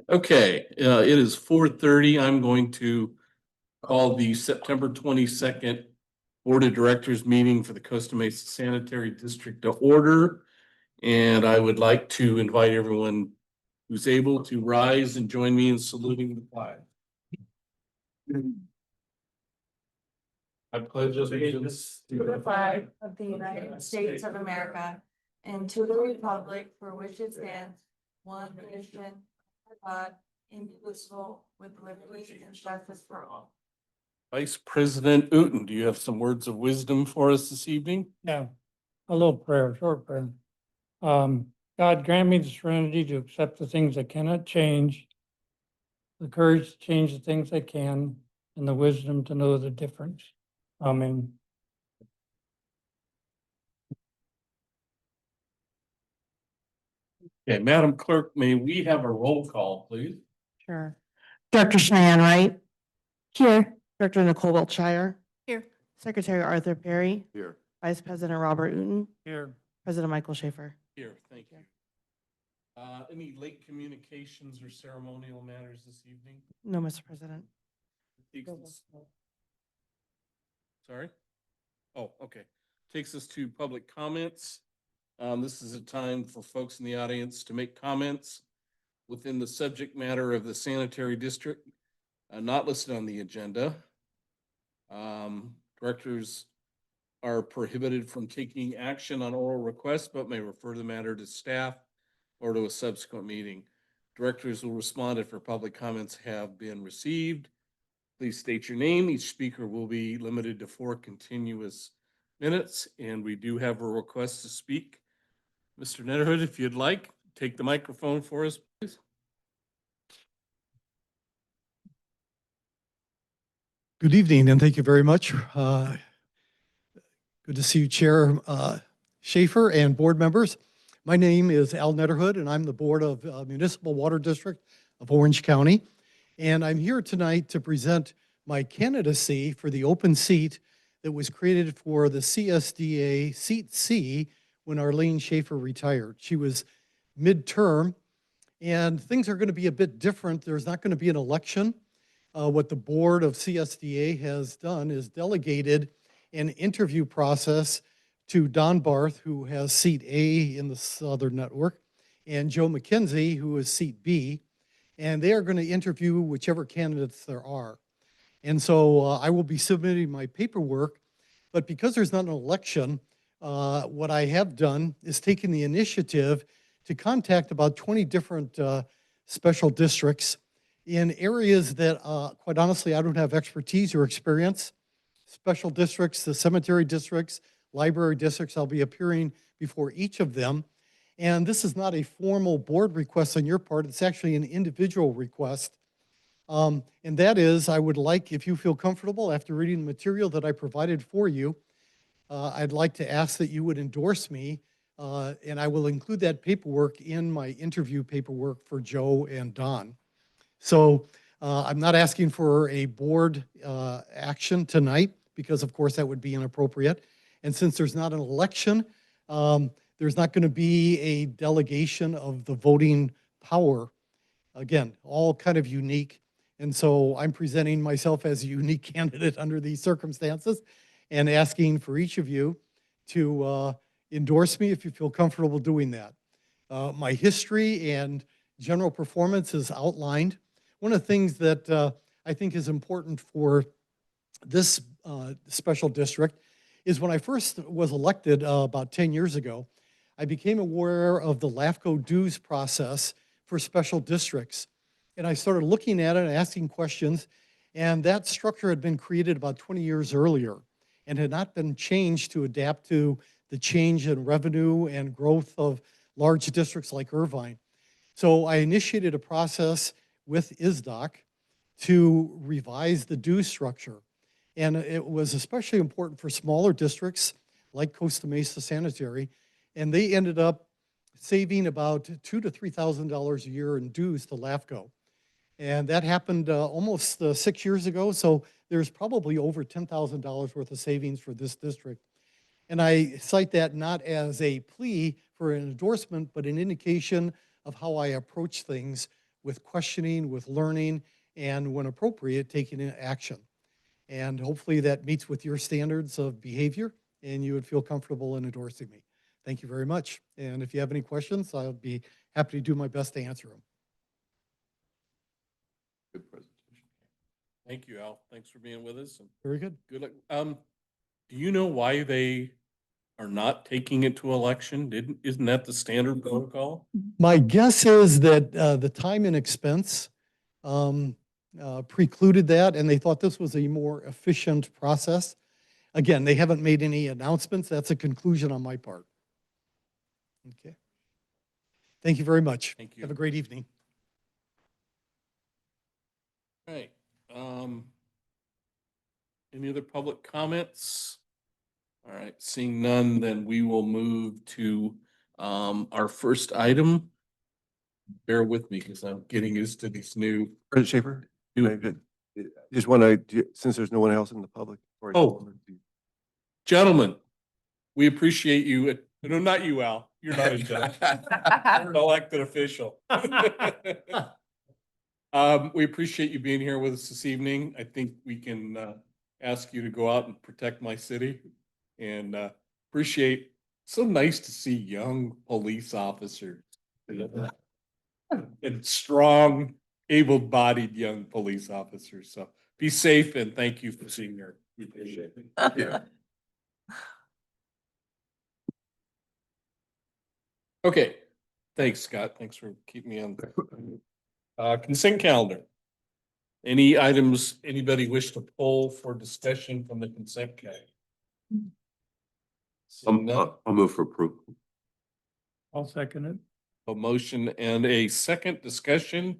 Okay, it is 4:30. I'm going to call the September 22nd Board of Directors meeting for the Costa Mesa Sanitary District to order. And I would like to invite everyone who's able to rise and join me in saluting the flag. I pledge allegiance To the flag of the United States of America and to the republic for which it stands, one nation, under God, indivisible, with liberty and justice for all. Vice President Uten, do you have some words of wisdom for us this evening? Yeah, a little prayer, short prayer. God, grant me the serenity to accept the things I cannot change, the courage to change the things I can, and the wisdom to know the difference. Amen. Okay, Madam Clerk, may we have a roll call, please? Sure. Director Cheyenne Wright. Here. Director Nicole Wiltshire. Here. Secretary Arthur Perry. Here. Vice President Robert Uten. Here. President Michael Schaefer. Here, thank you. Any late communications or ceremonial matters this evening? No, Mr. President. Sorry? Oh, okay. Takes us to public comments. This is a time for folks in the audience to make comments within the subject matter of the sanitary district, not listed on the agenda. Directors are prohibited from taking action on oral requests, but may refer the matter to staff or to a subsequent meeting. Directors will respond if their public comments have been received. Please state your name. Each speaker will be limited to 4 continuous minutes, and we do have a request to speak. Mr. Netterhood, if you'd like, take the microphone for us, please. Good evening, and thank you very much. Good to see you, Chair Schaefer and board members. My name is Al Netterhood, and I'm the Board of Municipal Water District of Orange County. And I'm here tonight to present my candidacy for the open seat that was created for the CSDA Seat C when Arlene Schaefer retired. She was midterm, and things are going to be a bit different. There's not going to be an election. What the board of CSDA has done is delegated an interview process to Don Barth, who has seat A in the Southern Network, and Joe McKenzie, who is seat B, and they are going to interview whichever candidates there are. And so I will be submitting my paperwork, but because there's not an election, what I have done is taken the initiative to contact about 20 different special districts in areas that, quite honestly, I don't have expertise or experience. Special districts, the cemetery districts, library districts, I'll be appearing before each of them. And this is not a formal board request on your part, it's actually an individual request. And that is, I would like, if you feel comfortable after reading the material that I provided for you, I'd like to ask that you would endorse me, and I will include that paperwork in my interview paperwork for Joe and Don. So I'm not asking for a board action tonight, because of course that would be inappropriate. And since there's not an election, there's not going to be a delegation of the voting power. Again, all kind of unique. And so I'm presenting myself as a unique candidate under these circumstances and asking for each of you to endorse me if you feel comfortable doing that. My history and general performance is outlined. One of the things that I think is important for this special district is when I first was elected about 10 years ago, I became aware of the LAFCO dues process for special districts. And I started looking at it and asking questions, and that structure had been created about 20 years earlier and had not been changed to adapt to the change in revenue and growth of large districts like Irvine. So I initiated a process with ISDOC to revise the dues structure. And it was especially important for smaller districts like Costa Mesa Sanitary, and they ended up saving about $2,000 to $3,000 a year in dues to LAFCO. And that happened almost 6 years ago, so there's probably over $10,000 worth of savings for this district. And I cite that not as a plea for an endorsement, but an indication of how I approach things with questioning, with learning, and when appropriate, taking action. And hopefully that meets with your standards of behavior and you would feel comfortable in endorsing me. Thank you very much. And if you have any questions, I'll be happy to do my best to answer them. Good presentation. Thank you, Al. Thanks for being with us and Very good. good luck. Do you know why they are not taking it to election? Isn't that the standard protocol? My guess is that the time and expense precluded that, and they thought this was a more efficient process. Again, they haven't made any announcements. That's a conclusion on my part. Okay. Thank you very much. Thank you. Have a great evening. Right. Any other public comments? All right, seeing none, then we will move to our first item. Bear with me because I'm getting used to these new. President Schaefer? Just want to, since there's no one else in the public. Gentlemen, we appreciate you. No, not you, Al. You're not a judge. You're an elected official. We appreciate you being here with us this evening. I think we can ask you to go out and protect my city. And appreciate, so nice to see young police officers. And strong, able-bodied young police officers. So be safe and thank you for being here. We appreciate it. Yeah. Okay, thanks, Scott. Thanks for keeping me on. Consent calendar. Any items anybody wish to pull for discussion from the consent calendar? Seeing none, I'll move for approval. I'll second it. a motion and a second discussion.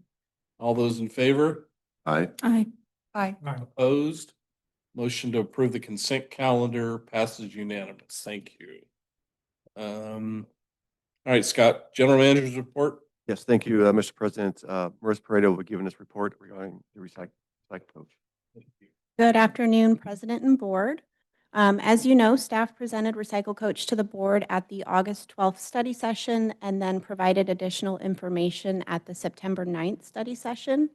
All those in favor? Aye. Aye. Aye. Opposed? Motion to approve the consent calendar passes unanimous. Thank you. All right, Scott, General Manager's report. Yes, thank you, Mr. President. Marissa Pareto will be giving this report regarding the recycle coach. Good afternoon, President and Board. As you know, staff presented Recycle Coach to the board at the August 12th study session and then provided additional information at the September 9th study session.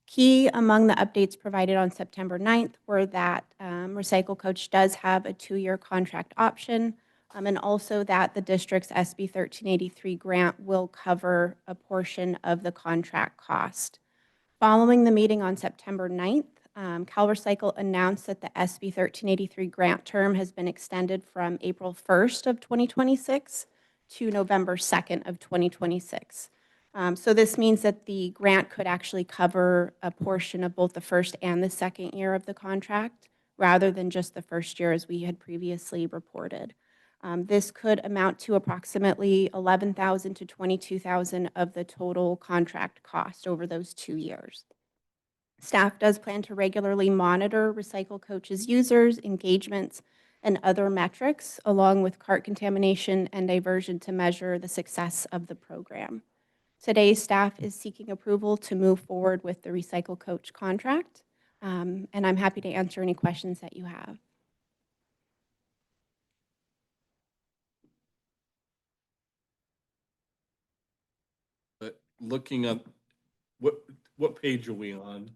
Key among the updates provided on September 9th were that Recycle Coach does have a 2-year contract option, and also that the district's SB 1383 grant will cover a portion of the contract cost. Following the meeting on September 9th, CalRecycle announced that the SB 1383 grant term has been extended from April 1st of 2026 to November 2nd of 2026. So this means that the grant could actually cover a portion of both the first and the second year of the contract, rather than just the first year as we had previously reported. This could amount to approximately $11,000 to $22,000 of the total contract cost over those 2 years. Staff does plan to regularly monitor Recycle Coach's users, engagements, and other metrics, along with cart contamination and diversion to measure the success of the program. Today, staff is seeking approval to move forward with the Recycle Coach contract, and I'm happy to answer any questions that you have. But looking at what page are we on?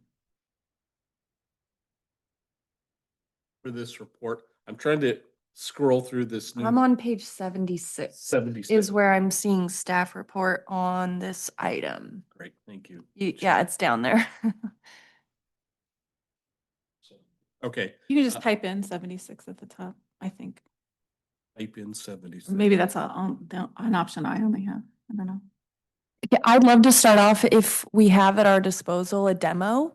For this report, I'm trying to scroll through this. I'm on page 76 76. is where I'm seeing staff report on this item. Great, thank you. Yeah, it's down there. Okay, You can just type in 76 at the top, I think. type in 76. Or maybe that's an option I only have. I don't know. Yeah, I'd love to start off if we have at our disposal a demo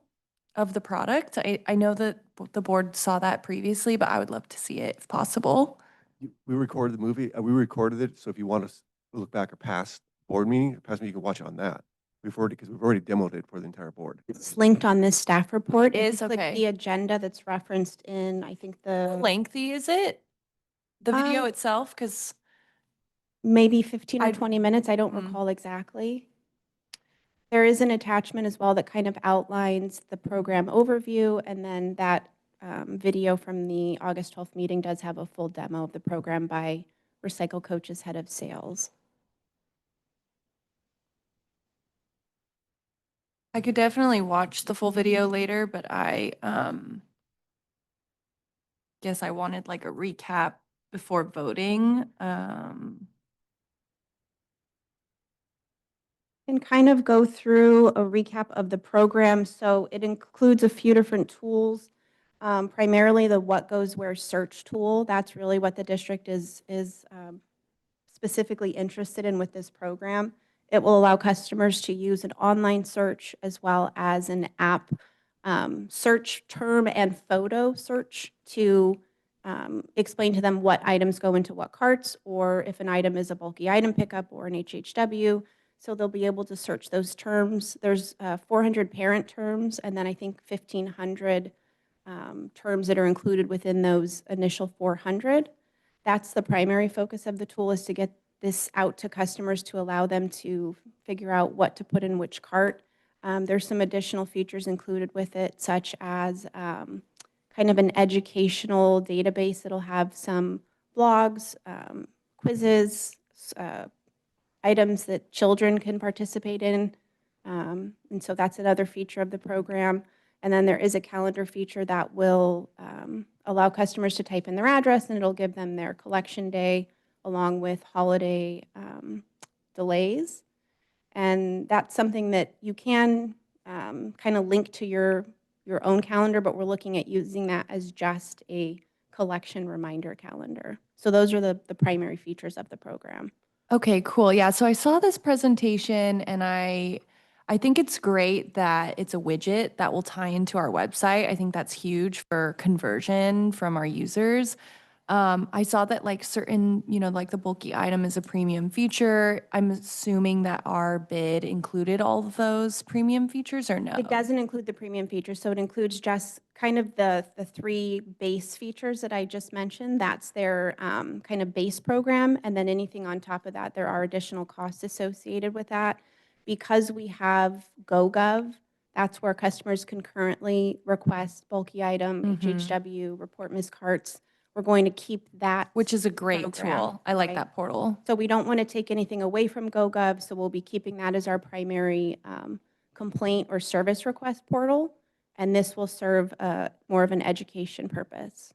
of the product. I know that the board saw that previously, but I would love to see it if possible. We recorded the movie, we recorded it, so if you want to look back a past board meeting, you can watch it on that. We've already demoed it for the entire board. It's linked on this staff report. It If is, you click okay. the agenda that's referenced in, I think How lengthy is it? The video Uh, itself? Because maybe 15 or I- 20 minutes, I don't Mhm. recall exactly. There is an attachment as well that kind of outlines the program overview, and then that video from the August 12th meeting does have a full demo of the program by Recycle Coach's head of sales. I could definitely watch the full video later, but I guess I wanted like a recap before voting. And kind of go through a recap of the program. So it includes a few different tools, primarily the What Goes Where search tool. That's really what the district is specifically interested in with this program. It will allow customers to use an online search as well as an app search term and photo search to explain to them what items go into what carts, or if an item is a bulky item pickup or an HHW. So they'll be able to search those terms. There's 400 parent terms, and then I think 1,500 terms that are included within those initial 400. That's the primary focus of the tool, is to get this out to customers to allow them to figure out what to put in which cart. There's some additional features included with it, such as kind of an educational database that'll have some blogs, quizzes, items that children can participate in. And so that's another feature of the program. And then there is a calendar feature that will allow customers to type in their address, and it'll give them their collection day along with holiday delays. And that's something that you can kind of link to your own calendar, but we're looking at using that as just a collection reminder calendar. So those are the primary features of the program. Okay, cool. Yeah, so I saw this presentation and I think it's great that it's a widget that will tie into our website. I think that's huge for conversion from our users. I saw that like certain, like the bulky item is a premium feature. I'm assuming that our bid included all of those premium features or no? It doesn't include the premium features, so it includes just kind of the three base features that I just mentioned. That's their kind of base program, and then anything on top of that, there are additional costs associated with that. Because we have GoGov, that's where customers can currently request bulky item, HHW, report missed carts. We're going to keep that. Which is a great program, tool. I like right? that portal. So we don't want to take anything away from GoGov, so we'll be keeping that as our primary complaint or service request portal, and this will serve more of an education purpose.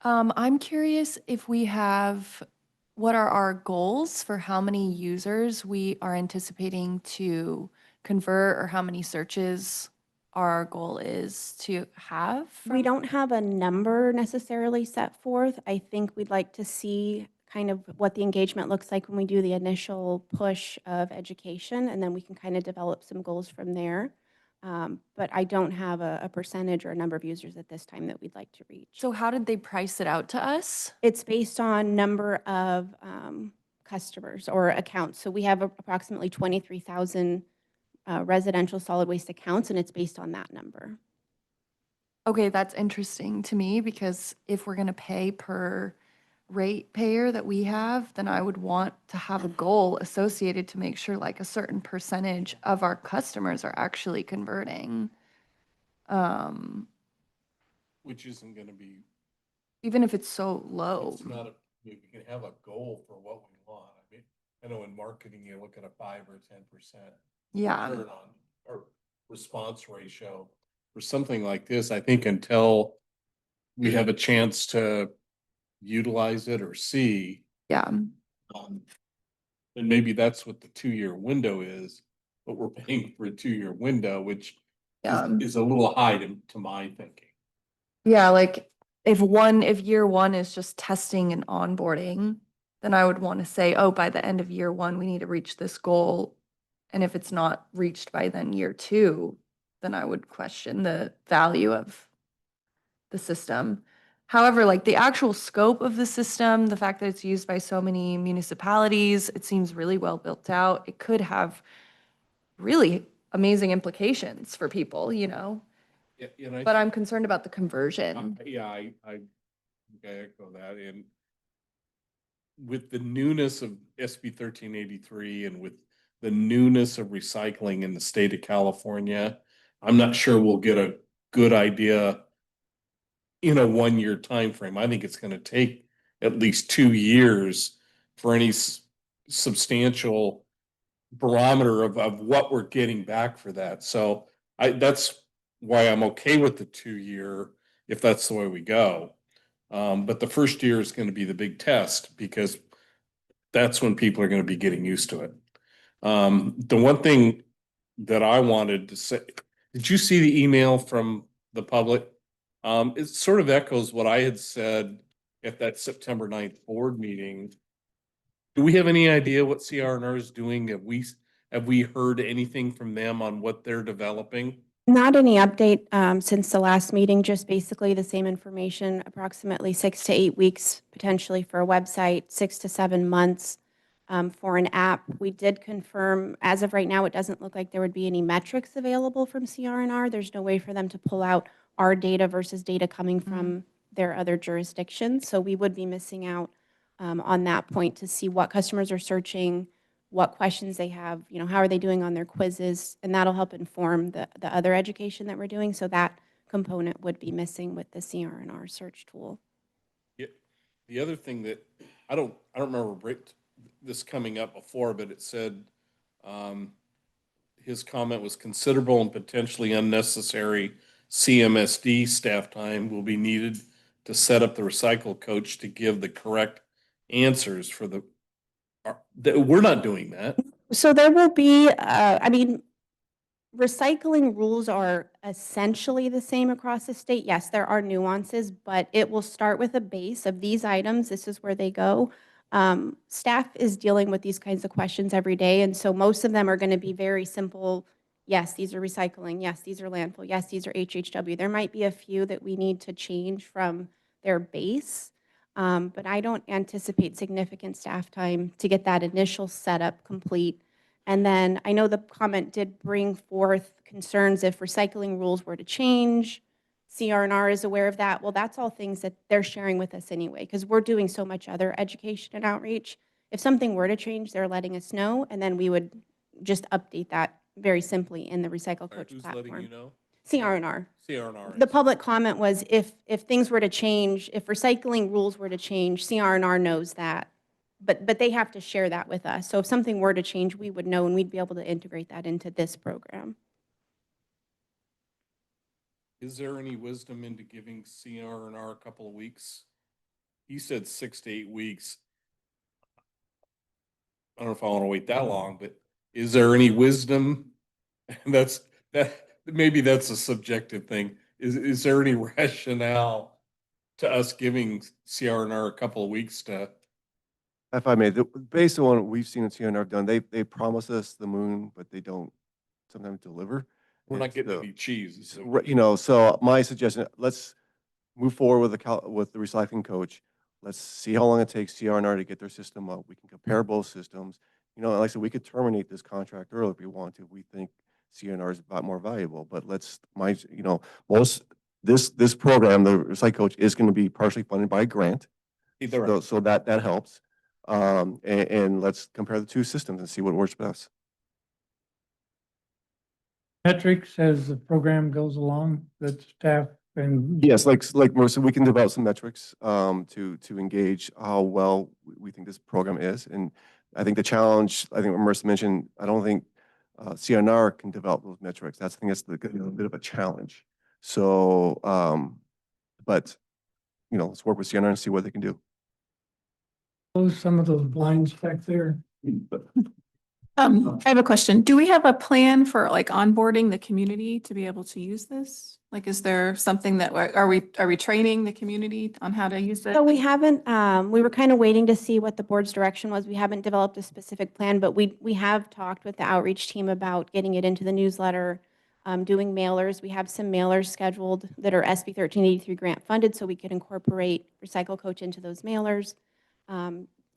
I'm curious if we have, what are our goals for how many users we are anticipating to convert, or how many searches our goal is to have? We don't have a number necessarily set forth. I think we'd like to see kind of what the engagement looks like when we do the initial push of education, and then we can kind of develop some goals from there. But I don't have a percentage or a number of users at this time that we'd like to reach. So how did they price it out to us? It's based on number of customers or accounts. So we have approximately 23,000 residential solid waste accounts, and it's based on that number. Okay, that's interesting to me, because if we're going to pay per ratepayer that we have, then I would want to have a goal associated to make sure like a certain percentage of our customers are actually converting. Which isn't gonna be, Even if it's so low. it's not we can have a goal for what we want. I mean, I know in marketing, you look at a 5 or 10%. Yeah. Return on or response ratio for something like this. I think until we have a chance to utilize it or see, Yeah. then maybe that's what the 2-year window is, but we're paying for a 2-year window, which Yeah. is a little high to my thinking. Yeah, like if year one is just testing and onboarding, then I would want to say, oh, by the end of year one, we need to reach this goal. And if it's not reached by then year two, then I would question the value of the system. However, like the actual scope of the system, the fact that it's used by so many municipalities, it seems really well built out. It could have really amazing implications for people, Yeah, but I'm concerned about the conversion. yeah, I echo that. And with the newness of SB 1383 and with the newness of recycling in the state of California, I'm not sure we'll get a good idea in a 1-year time frame. I think it's going to take at least 2 years for any substantial barometer of what we're getting back for that. So that's why I'm okay with the 2 year, if that's the way we go. But the first year is gonna be the big test because that's when people are gonna be getting used to it. The one thing that I wanted to say, did you see the email from the public? It sort of echoes what I had said at that September 9th board meeting. Do we have any idea what CRNR is doing? Have we heard anything from them on what they're developing? Not any update since the last meeting, just basically the same information, approximately 6 to 8 weeks potentially for a website, 6 to 7 months for an app. We did confirm, as of right now, it doesn't look like there would be any metrics available from CRNR. There's no way for them to pull out our data versus data coming from their other jurisdictions. So we would be missing out on that point to see what customers are searching, what questions they have, how are they doing on their quizzes, and that'll help inform the other education that we're doing. So that component would be missing with the CRNR search tool. Yeah. The other thing that I don't remember this coming up before, but it said his comment was considerable and potentially unnecessary CMSD staff time will be needed to set up the recycle coach to give the correct answers for we're not doing that. So there will be, recycling rules are essentially the same across the state. Yes, there are nuances, but it will start with a base of these items. This is where they go. Staff is dealing with these kinds of questions every day, and so most of them are going to be very simple. Yes, these are recycling. Yes, these are landfill. Yes, these are HHW. There might be a few that we need to change from their base, but I don't anticipate significant staff time to get that initial setup complete. And then I know the comment did bring forth concerns if recycling rules were to change. CRNR is aware of that. Well, that's all things that they're sharing with us anyway, because we're doing so much other education and outreach. If something were to change, they're letting us know, and then we would just update that very simply in the Recycle All right, Coach who's platform. letting you know? CRNR. CRNR. The public comment was if things were to change, if recycling rules were to change, CRNR knows that. But they have to share that with us. So if something were to change, we would know and we'd be able to integrate that into this program. Is there any wisdom into giving CRNR a couple of weeks? He said 6 to 8 weeks. I don't know if I want to wait that long, but is there any wisdom? Maybe that's a subjective thing. Is there any rationale to us giving CRNR a couple of weeks to? If I may, based on what we've seen in CNR done, they promise us the moon, but they don't sometimes deliver. We're not It's getting the- any cheese. So my suggestion, let's move forward with the recycling coach. Let's see how long it takes CRNR to get their system up. We can compare both systems. Like I said, we could terminate this contract early if we want to. We think CRNR is a lot more valuable, but this program, the recycling coach, is going to be partially funded by a grant. So that helps. And let's compare the two systems and see what works best. Metrics as the program goes along, that staff and. Yes, like Marissa, we can develop some metrics to engage how well we think this program is. And I think the challenge, I think what Marissa mentioned, I don't think CNR can develop those metrics. That's a bit of a challenge. So, but let's work with CNR and see what they can do. Close some of those blinds back there. I have a question. Do we have a plan for like onboarding the community to be able to use this? Like, is there something that, are we training the community on how to use it? So we haven't, we were kind of waiting to see what the board's direction was. We haven't developed a specific plan, but we have talked with the outreach team about getting it into the newsletter, doing mailers. We have some mailers scheduled that are SB 1383 grant funded, so we could incorporate Recycle Coach into those mailers,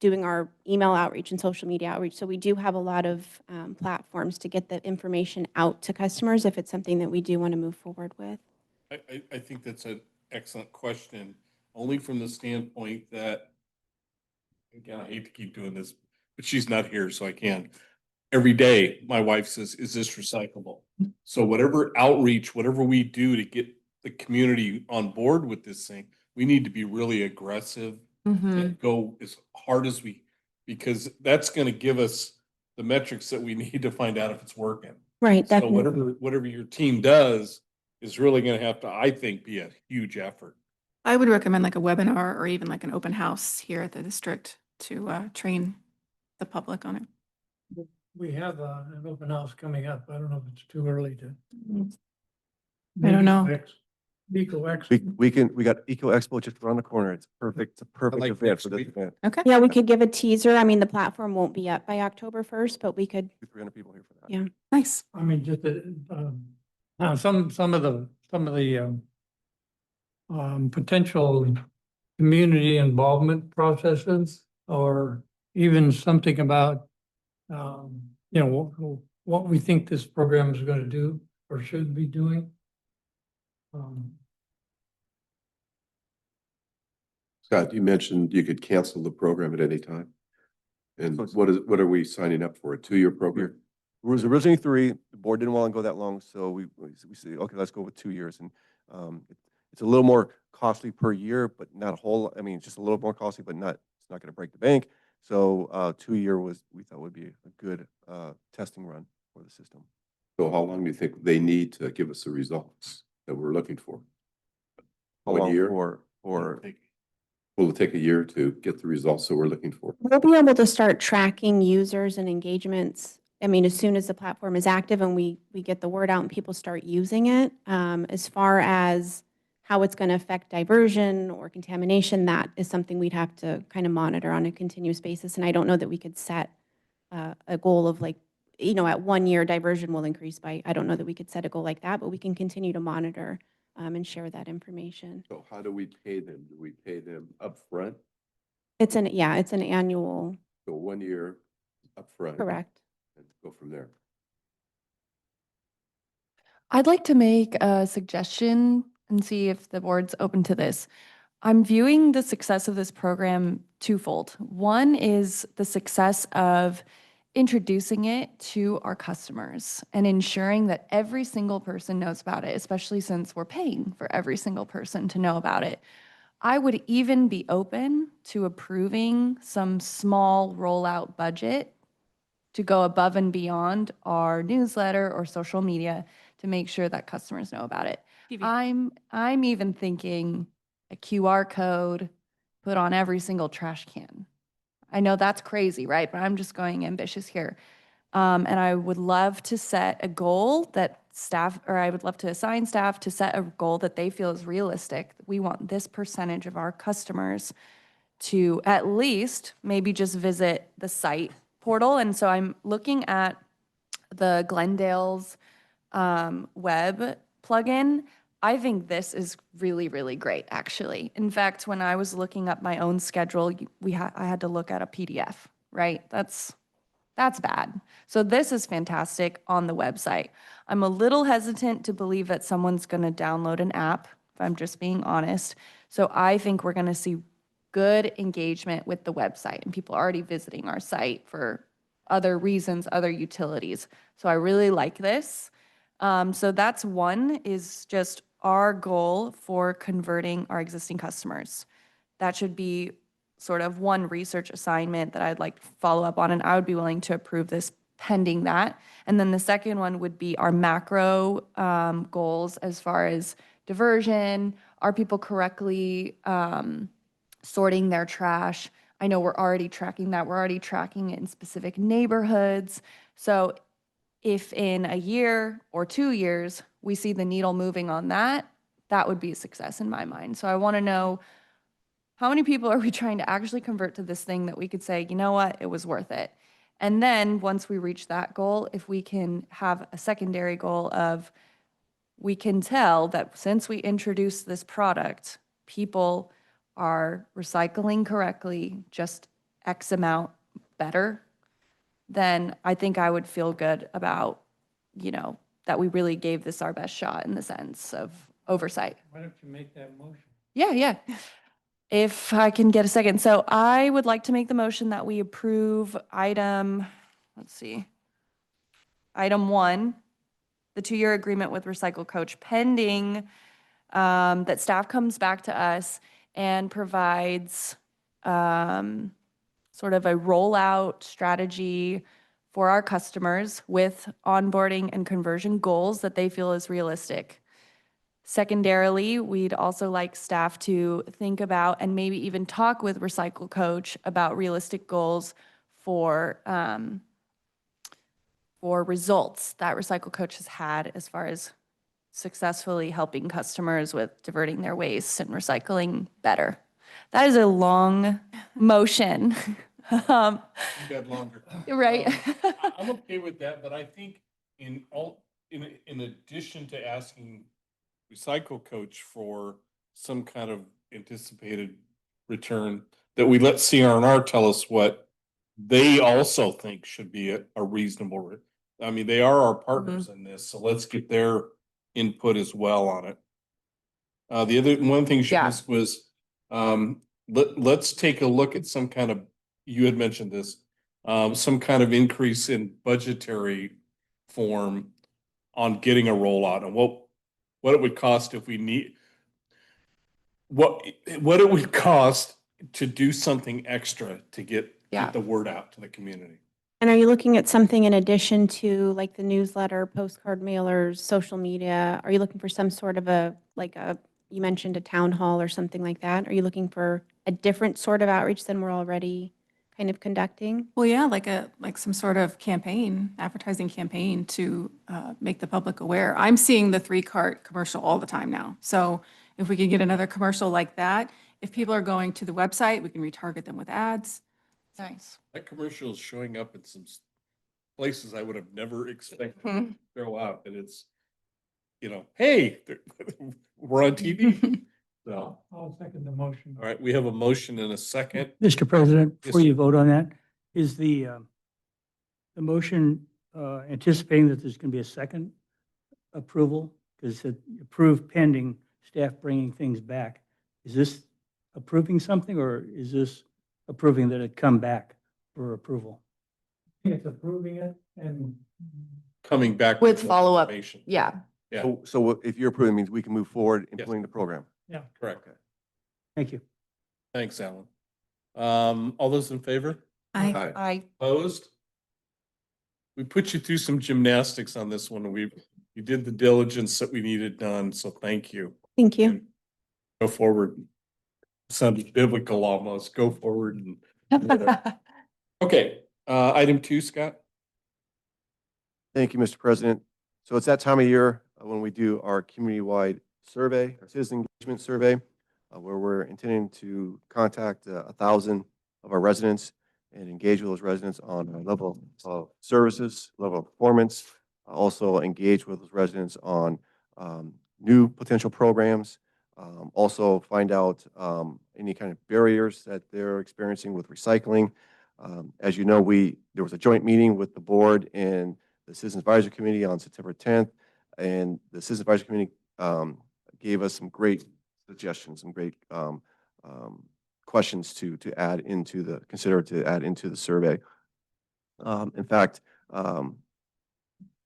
doing our email outreach and social media outreach. So we do have a lot of platforms to get the information out to customers if it's something that we do want to move forward with. I think that's an excellent question, only from the standpoint that, again, I hate to keep doing this, but she's not here, so I can. Every day, my wife says, is this recyclable? So whatever outreach, whatever we do to get the community on board with this thing, we need to be really aggressive and go as hard as because that's going to give us the metrics that we need to find out if it's working. Right, So definitely. whatever your team does is really gonna have to, I think, be a huge effort. I would recommend like a webinar or even like an open house here at the district to train the public on it. We have an open house coming up. I don't know if it's too early to. I don't know. EcoX. We got Eco Expo just around the corner. It's perfect. It's a perfect like event next for this week. event. Okay. Yeah, we could give a teaser. I mean, the platform won't be up by October 1st, but we could, 300 people here for that. yeah. Nice. I mean, just that, some of the potential community involvement processes, or even something about, what we think this program is going to do or should be doing. Scott, you mentioned you could cancel the program at any time. And So it's- what are we signing up for? A 2-year program? It was originally 3. The board didn't want to go that long, so we said, okay, let's go with 2 years. And it's a little more costly per year, but not a whole. I mean, it's just a little more costly, but not. It's not going to break the bank. So 2-year we thought would be a good testing run for the system. So how long do you think they need to give us the results that we're looking for? How 1 long year? for Will it take a year to get the results that we're looking for? We'll be able to start tracking users and engagements. I mean, as soon as the platform is active and we get the word out and people start using it, as far as how it's going to affect diversion or contamination, that is something we'd have to kind of monitor on a continuous basis. And I don't know that we could set a goal of like, at 1 year diversion will increase by, I don't know that we could set a goal like that, but we can continue to monitor and share that information. So how do we pay them? Do we pay them upfront? It's an annual, So 1 year upfront? correct. And go from there. I'd like to make a suggestion and see if the board's open to this. I'm viewing the success of this program twofold. One is the success of introducing it to our customers and ensuring that every single person knows about it, especially since we're paying for every single person to know about it. I would even be open to approving some small rollout budget to go above and beyond our newsletter or social media to make sure that customers know about it. I'm even thinking a QR code put on every single trash can. I know that's crazy, right? But I'm just going ambitious here. And I would love to set a goal that I would love to assign staff to set a goal that they feel is realistic. We want this percentage of our customers to at least maybe just visit the site portal. And so I'm looking at the Glendale's web plugin. I think this is really, really great, actually. In fact, when I was looking up my own schedule, I had to look at a PDF, right? That's bad. So this is fantastic on the website. I'm a little hesitant to believe that someone's going to download an app, if I'm just being honest. So I think we're going to see good engagement with the website and people already visiting our site for other reasons, other utilities. So I really like this. So that's one, is just our goal for converting our existing customers. That should be sort of one research assignment that I'd like to follow up on, and I would be willing to approve this pending that. And then the second one would be our macro goals as far as diversion. Are people correctly sorting their trash? I know we're already tracking that. We're already tracking it in specific neighborhoods. So if in a year or 2 years, we see the needle moving on that, that would be a success in my mind. So I want to know, how many people are we trying to actually convert to this thing that we could say, you know what, it was worth it? And then once we reach that goal, if we can have a secondary goal of, we can tell that since we introduced this product, people are recycling correctly, just X amount better, then I think I would feel good about, that we really gave this our best shot in the sense of oversight. Why don't you make that motion? Yeah. If I can get a second. So I would like to make the motion that we approve item 1, the 2-year agreement with Recycle Coach, pending that staff comes back to us and provides sort of a rollout strategy for our customers with onboarding and conversion goals that they feel is realistic. Secondarily, we'd also like staff to think about and maybe even talk with Recycle Coach about realistic goals for results that Recycle Coach has had as far as successfully helping customers with diverting their waste and recycling better. That is a long motion. You got longer. Right? I'm okay with that, but I think in addition to asking Recycle Coach for some kind of anticipated return, that we let CRNR tell us what they also think should be a reasonable, I mean, they are our partners in this, so let's get their input as well on it. One thing she Yeah. asked was, let's take a look at some kind of, you had mentioned this, some kind of increase in budgetary form on getting a rollout and what it would cost if we need, what it would cost to do something extra to get the word out to the community. And are you looking at something in addition to like the newsletter, postcard mailers, social media? Are you looking for some sort of you mentioned a town hall or something like that? Are you looking for a different sort of outreach than we're already kind of conducting? Well, yeah, like some sort of campaign, advertising campaign to make the public aware. I'm seeing the 3-cart commercial all the time now. So if we could get another commercial like that, if people are going to the website, we can retarget them with ads. Nice. That commercial is showing up in some places I would have never expected Hmm. to show up, and it's, hey, we're on TV. So, I'll second the motion. all right, we have a motion and a second. Mr. President, Yes, before sir. you vote on that, is the motion anticipating that there's going to be a second approval? Because it approved pending staff bringing things back. Is this approving something or is this approving that it come back for approval? It's approving it and Coming back With more follow-up. information. Yeah. Yeah, So if you're approving, it means we can move forward Yes. implementing the program. correct. Thank you. Thanks, Alan. All those in favor? I Opposed? We put you through some gymnastics on this one. You did the diligence that we needed done, so thank you. Thank you. And go forward. Sounded biblical almost. Go forward and. Okay, item 2, Scott. Thank you, Mr. President. So it's that time of year when we do our community-wide survey, our citizen engagement survey, where we're intending to contact 1,000 of our residents and engage with those residents on a level of services, level of performance. Also engage with those residents on new potential programs. Also find out any kind of barriers that they're experiencing with recycling. As you know, there was a joint meeting with the board and the Citizen Advisory Committee on September 10th, and the Citizen Advisory Committee gave us some great suggestions, some great questions to add into the survey. In fact,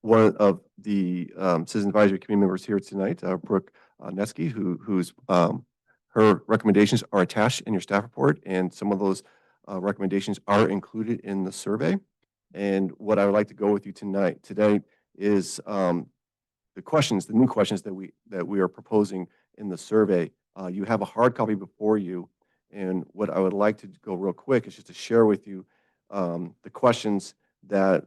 one of the Citizen Advisory Committee members here tonight, Brooke Netsky, who's her recommendations are attached in your staff report, and some of those recommendations are included in the survey. And what I would like to go with you today is the new questions that we are proposing in the survey. You have a hard copy before you, and what I would like to go real quick is just to share with you the questions that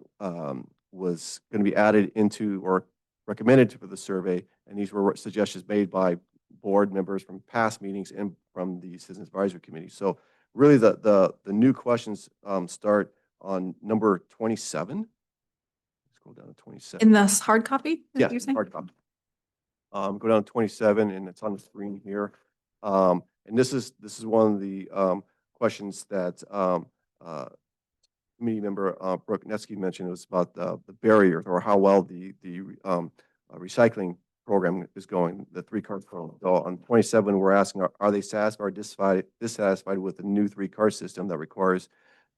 was going to be added into or recommended for the survey, and these were suggestions made by board members from past meetings and from the Citizens Advisory Committee. So really the new questions start on number 27. Scroll down to 27. In this hard copy? is Yes, what you're saying? hard copy. Go down to 27, and it's on the screen here. And this is one of the questions that committee member Brooke Netsky mentioned. It was about the barriers or how well the recycling program is going, the 3-cart program. So on 27, we're asking, are they satisfied or dissatisfied with the new 3-cart system that requires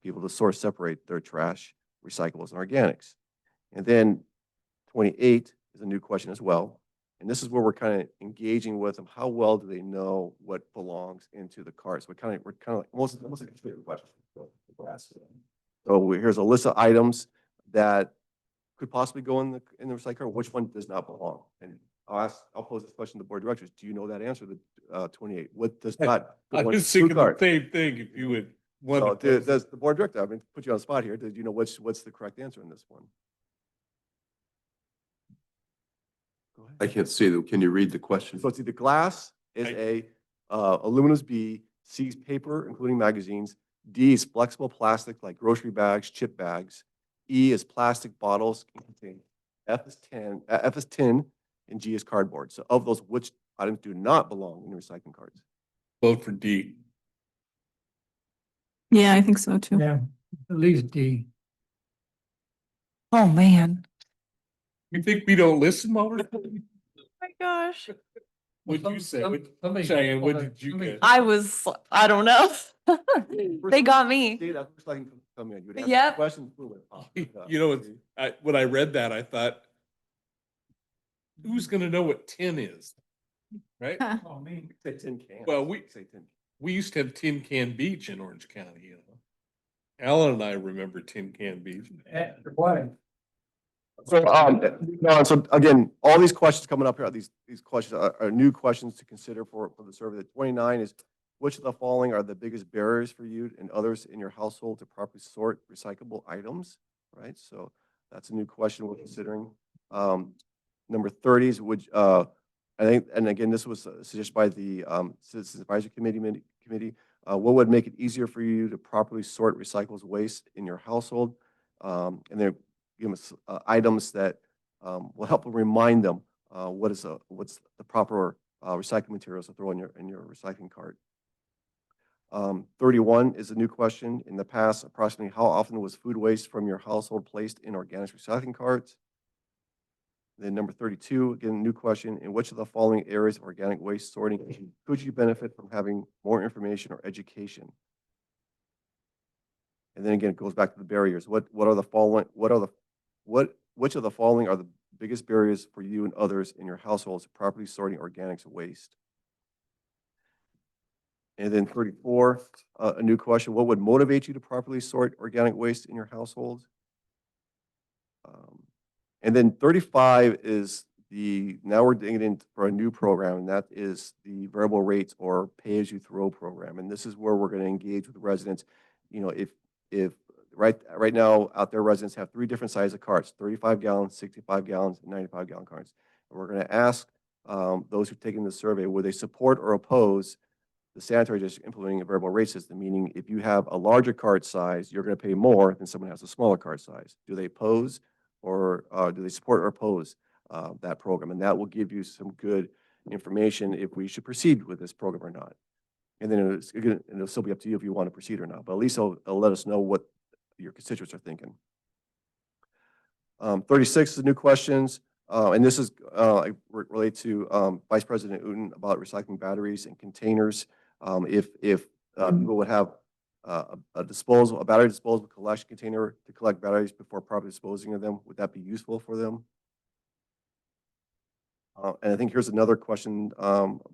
people to separate their trash, recyclables, and organics? And then 28 is a new question as well. And this is where we're kind of engaging with them. How well do they know what belongs into the carts? We're kind of like almost like a question. So here's a list of items that could possibly go in the recycler, which one does not belong? And I'll pose this question to the board of directors. Do you know that answer, the 28? What does not? I belong to was thinking the cart? same thing, if you would want So to. does the board director, I mean, put you on the spot here, did you know what's the correct answer in this one? Go ahead. I can't see them. Can you read the question? So it's either glass is aluminum is B, C is paper, including magazines, D is flexible plastic like grocery bags, chip bags, E is plastic bottles, F is tin, and G is cardboard. So of those, which items do not belong in the recycling carts? Vote for D. Yeah, I think so too. Yeah, at least D. Oh, man. You think we don't listen, Margaret? Oh my gosh. What'd you say? Cheyenne, what did you get? I don't know. They got me. See, that's just like come in. You would answer Yep. the question, boom, it popped up. You know, when I read that, I thought, who's gonna know what tin is? Right? Huh. Oh, me. Say tin cans. Well, Say tin. we used to have Tin Can Beach in Orange County, you know. Alan and I remember Tin Can Beach. Why? So, no, so again, all these questions coming up here, these questions are new questions to consider for the survey. The 29 is, which of the following are the biggest barriers for you and others in your household to properly sort recyclable items, right? So that's a new question we're considering. Number 30 is, I think, and again, this was suggested by the Citizens Advisory Committee. What would make it easier for you to properly sort recyclables waste in your household? And then give us items that will help remind them what's the proper recycling materials to throw in your recycling cart. 31 is a new question. In the past, approximately how often was food waste from your household placed in organic recycling carts? Then number 32, again, new question. In which of the following areas of organic waste sorting could you benefit from having more information or education? And then again, it goes back to the barriers. Which of the following are the biggest barriers for you and others in your households to properly sorting organics waste? And then 34, a new question. What would motivate you to properly sort organic waste in your household? And then 35 is now we're digging in for a new program, and that is the variable rates or pay-as-you-throw program. And this is where we're going to engage with residents. You know, if right now out there, residents have 3 different sizes of carts: 35 gallons, 65 gallons, and 95 gallon carts. And we're going to ask those who've taken the survey, would they support or oppose the sanitary district implementing a variable rate system? Meaning, if you have a larger cart size, you're going to pay more than someone who has a smaller cart size. Do they oppose or do they support or oppose that program? And that will give you some good information if we should proceed with this program or not. And then it'll still be up to you if you want to proceed or not, but at least it'll let us know what your constituents are thinking. 36 is new questions, and this is related to Vice President Uten about recycling batteries and containers. If people would have a battery disposable collection container to collect batteries before properly disposing of them, would that be useful for them? And I think here's another question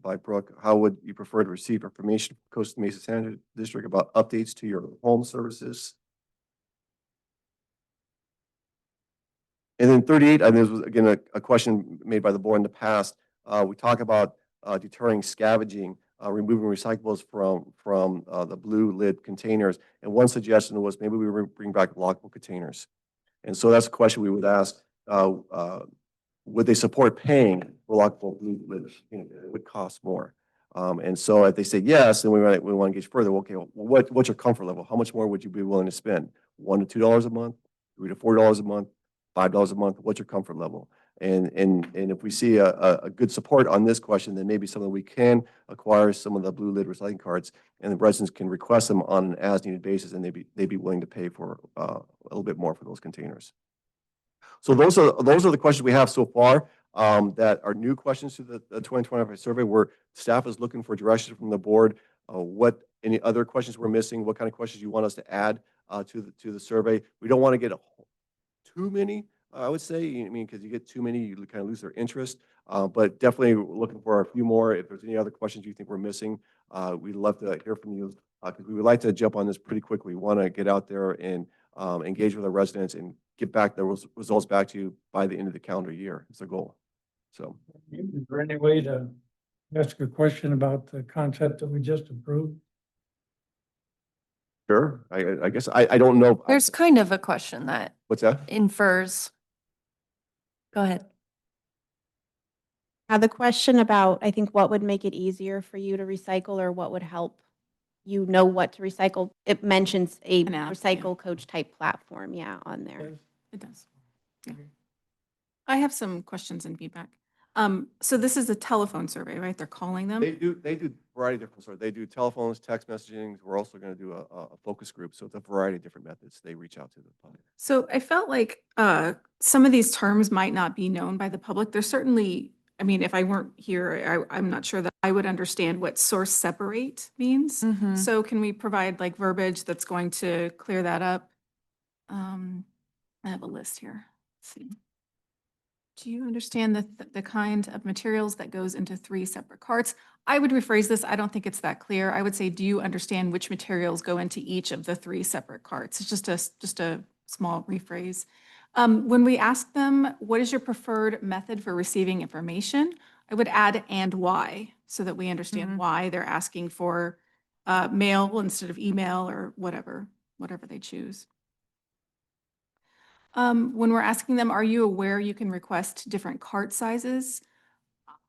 by Brooke. How would you prefer to receive information from Costa Mesa Sanitary District about updates to your home services? And then 38, and this was again a question made by the board in the past. We talk about deterring scavenging, removing recyclables from the blue lid containers. And one suggestion was maybe we bring back lockable containers. And so that's a question we would ask. Would they support paying for lockable blue lids? You know, it would cost more. And so if they say yes, then we want to engage further. Okay, well, what's your comfort level? How much more would you be willing to spend? $1 to $2 a month, $3 to $4 a month, $5 a month? What's your comfort level? And if we see a good support on this question, then maybe something we can acquire some of the blue lid recycling carts, and the residents can request them on an as-needed basis, and they'd be willing to pay for a little bit more for those containers. So those are the questions we have so far that are new questions to the 2025 survey, where staff is looking for direction from the board. What any other questions we're missing? What kind of questions you want us to add to the survey? We don't want to get too many. I would say, I mean, because you get too many, you kind of lose their interest. But definitely looking for a few more. If there's any other questions you think we're missing, we'd love to hear from you, because we would like to jump on this pretty quickly. We want to get out there and engage with our residents and get back the results back to you by the end of the calendar year. It's a goal. So Is there any way to ask a question about the concept that we just approved? sure, I guess, I don't know. There's kind of a question that What's that? infers. Go ahead. Now, the question about, I think, what would make it easier for you to recycle or what would help you know what to recycle? It mentions a An app, yeah. recycle coach type platform, yeah, on there. It does. Yeah. I have some questions and feedback. So this is a telephone survey, right? They're calling them? They do a variety of different sorts. They do telephones, text messaging. We're also going to do a focus group. So it's a variety of different methods. They reach out to the public. So I felt like some of these terms might not be known by the public. There's certainly, I mean, if I weren't here, I'm not sure that I would understand what source separate means. Mhm. So can we provide like verbiage that's going to clear that up? I have a list here. Let's see. Do you understand the kind of materials that goes into 3 separate carts? I would rephrase this. I don't think it's that clear. I would say, do you understand which materials go into each of the 3 separate carts? It's just a small rephrase. When we ask them, what is your preferred method for receiving information? I would add and why, so that we understand why they're asking for mail instead of email or whatever they choose. When we're asking them, are you aware you can request different cart sizes?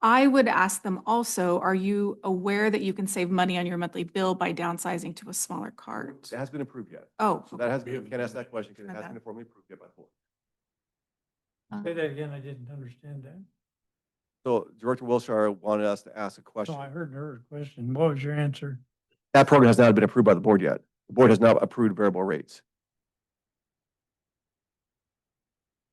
I would ask them also, are you aware that you can save money on your monthly bill by downsizing to a smaller cart? It hasn't been approved yet. Oh, So that has been, you can ask that question because it My hasn't bad. been formally approved yet by the board. Say that again, I didn't understand that. So Director Wilshire wanted us to ask a question. So I heard her question. What was your answer? That program has not been approved by the board yet. The board has not approved variable rates.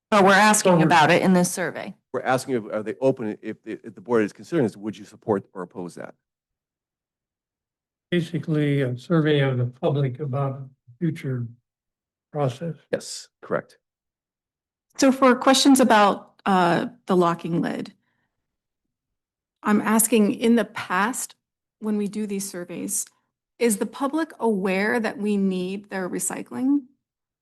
But we're asking about it in this survey. We're asking if, are they open, if the board is considering this, would you support or oppose that? Basically, a survey of the public about future process. Yes, correct. so for questions about the locking lid, I'm asking, in the past, when we do these surveys, is the public aware that we need their recycling?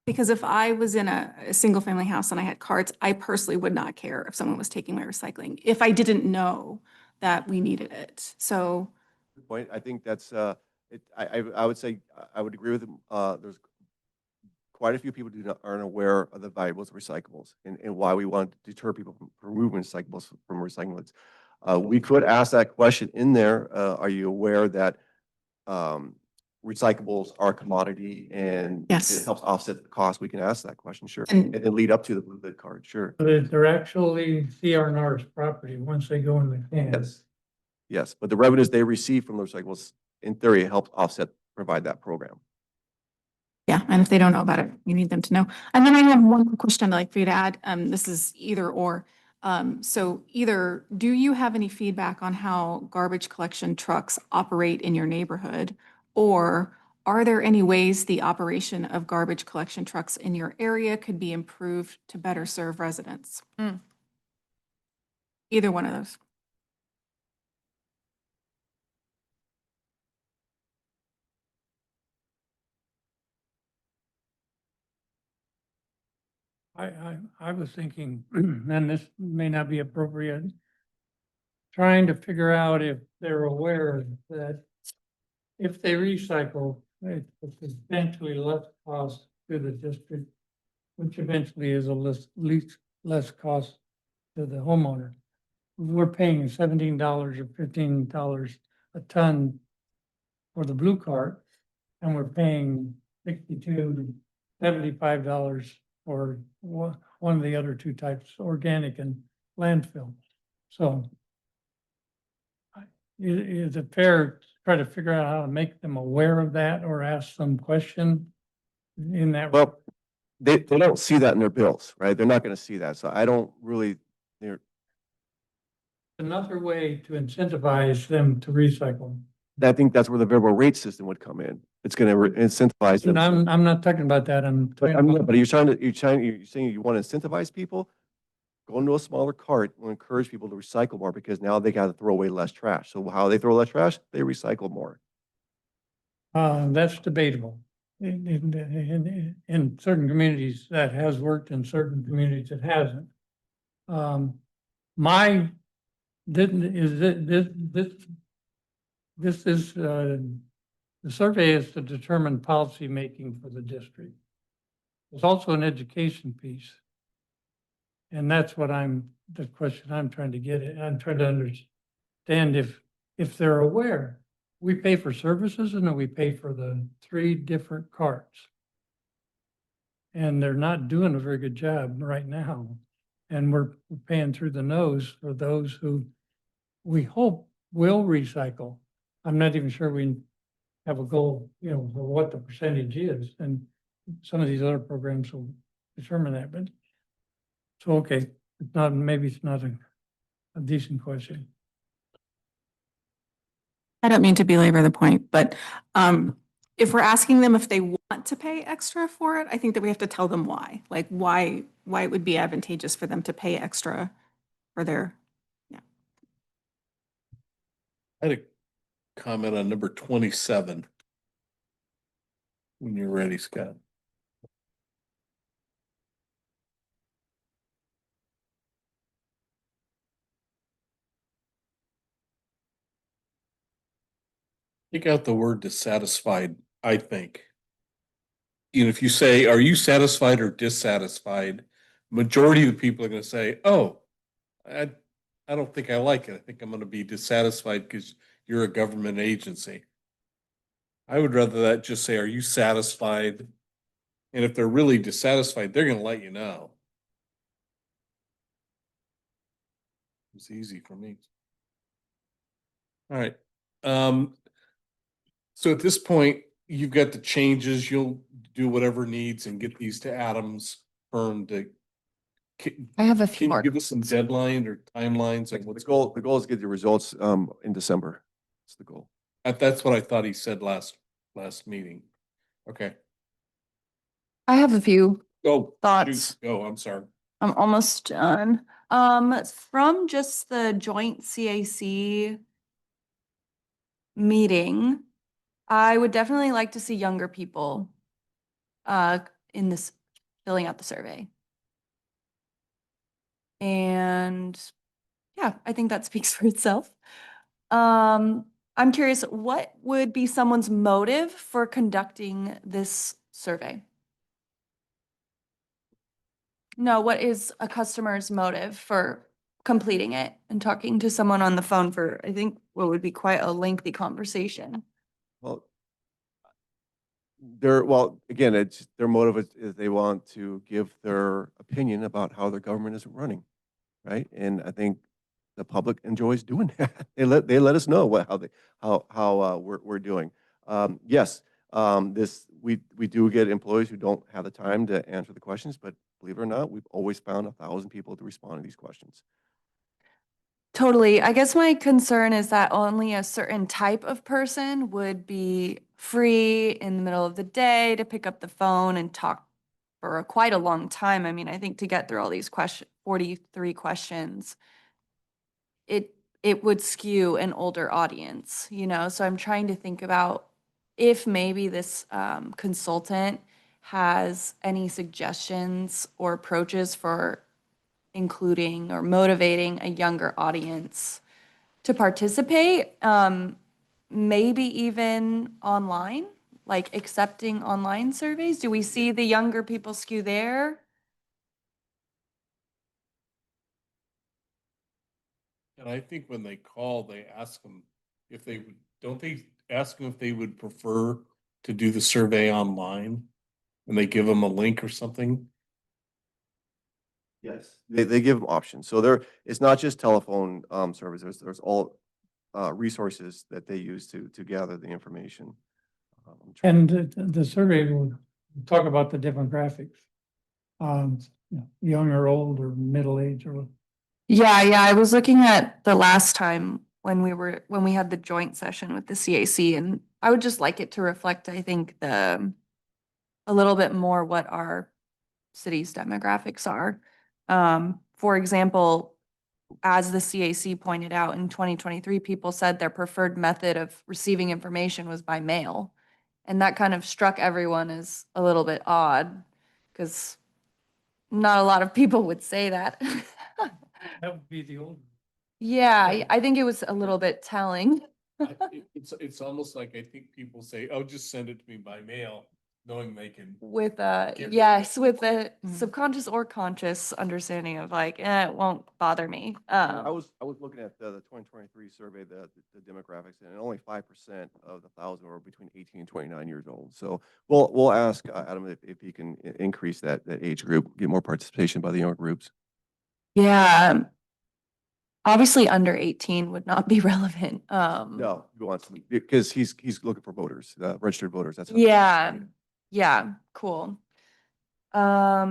Because if I was in a single-family house and I had carts, I personally would not care if someone was taking my recycling, if I didn't know that we needed it. So, Good point. I think that's, I would say, I would agree with him. There's quite a few people aren't aware of the valuables of recyclables and why we want to deter people from removing recyclables from recycling lids. We could ask that question in there. Are you aware that recyclables are a commodity and Yes. it helps offset the cost? We can ask that question, sure. And- And then lead up to the blue lid card, sure. But they're actually CRNR's property once they go in the can. Yes. Yes, but the revenues they receive from the recyclables, in theory, help offset, provide that program. yeah, and if they don't know about it, you need them to know. And then I have one more question I'd like for you to add. This is either or. So either, do you have any feedback on how garbage collection trucks operate in your neighborhood? Or are there any ways the operation of garbage collection trucks in your area could be improved to better serve residents? Mm. Either one of those. I was thinking, and this may not be appropriate, trying to figure out if they're aware that if they recycle, it's eventually less cost to the district, which eventually is least less cost to the homeowner. We're paying $17 or $15 a ton for the blue cart, and we're paying $62 to $75 for one of the other 2 types, organic and landfill. So is it fair to try to figure out how to make them aware of that or ask some question in that? Well, they don't see that in their bills, right? They're not going to see that. So I don't really, Another way to incentivize them to recycle. I think that's where the variable rate system would come in. It's going to incentivize them. And I'm not talking about that. But you're saying you want to incentivize people? Go into a smaller cart will encourage people to recycle more because now they got to throw away less trash. So how they throw less trash? They recycle more. That's debatable. in certain communities that has worked, in certain communities it hasn't. My, didn't, is it, this is, the survey is to determine policy making for the district. There's also an education piece. And that's what the question I'm trying to get at. I'm trying to understand if they're aware, we pay for services and then we pay for the 3 different carts. And they're not doing a very good job right now. And we're paying through the nose for those who we hope will recycle. I'm not even sure we have a goal, for what the percentage is. And some of these other programs will determine that, but so, okay, maybe it's not a decent question. I don't mean to belabor the point, but if we're asking them if they want to pay extra for it, I think that we have to tell them why. Like why it would be advantageous for them to pay extra for their, I had a comment on number 27. When you're ready, Scott. Take out the word dissatisfied, I think. If you say, are you satisfied or dissatisfied? Majority of the people are going to say, oh, I don't think I like it. I think I'm going to be dissatisfied because you're a government agency. I would rather that just say, are you satisfied? And if they're really dissatisfied, they're going to let you know. It's easy for me. All right. So at this point, you've got the changes. You'll do whatever needs and get these to Adam's firm to. I have a few Can you more. give us some deadline or timelines? Like The goal is to get the results in December. That's the goal. That's what I thought he said last meeting. Okay. I have a few Oh, thoughts. shoot. Oh, I'm sorry. I'm almost done. From just the joint CAC meeting, I would definitely like to see younger people in this filling out the survey. And yeah, I think that speaks for itself. I'm curious, what would be someone's motive for conducting this survey? No, what is a customer's motive for completing it and talking to someone on the phone for, I think, what would be quite a lengthy conversation? Well, again, it's their motive is they want to give their opinion about how their government is running, right? And I think the public enjoys doing that. They let us know how we're doing. Yes, we do get employees who don't have the time to answer the questions, but believe it or not, we've always found 1,000 people to respond to these questions. Totally. I guess my concern is that only a certain type of person would be free in the middle of the day to pick up the phone and talk for quite a long time. I mean, I think to get through all these 43 questions, it would skew an older audience, So I'm trying to think about if maybe this consultant has any suggestions or approaches for including or motivating a younger audience to participate, maybe even online, like accepting online surveys. Do we see the younger people skew there? And I think when they call, they ask them if they would, don't they ask them if they would prefer to do the survey online? And they give them a link or something? Yes. They give them options. So it's not just telephone service. There's all resources that they use to gather the information. And the survey will talk about the demographics. Young or old or middle age or. Yeah, I was looking at the last time when we had the joint session with the CAC, and I would just like it to reflect, I think, a little bit more what our city's demographics are. For example, as the CAC pointed out in 2023, people said their preferred method of receiving information was by mail. And that kind of struck everyone as a little bit odd because not a lot of people would say that. That would be the old. Yeah, I think it was a little bit telling. It's almost like I think people say, oh, just send it to me by mail, knowing they can. With Get rid of yes, it. with the Mhm. subconscious or conscious understanding of like, it won't bother me. I was looking at the 2023 survey, the demographics, and only 5% of the 1,000 were between 18 and 29 years old. So we'll ask Adam if he can increase that age group, get more participation by the younger groups. Yeah. Obviously under 18 would not be relevant. No, he wants to, because he's looking for voters, registered voters. That's Yeah, yeah, cool. Okay,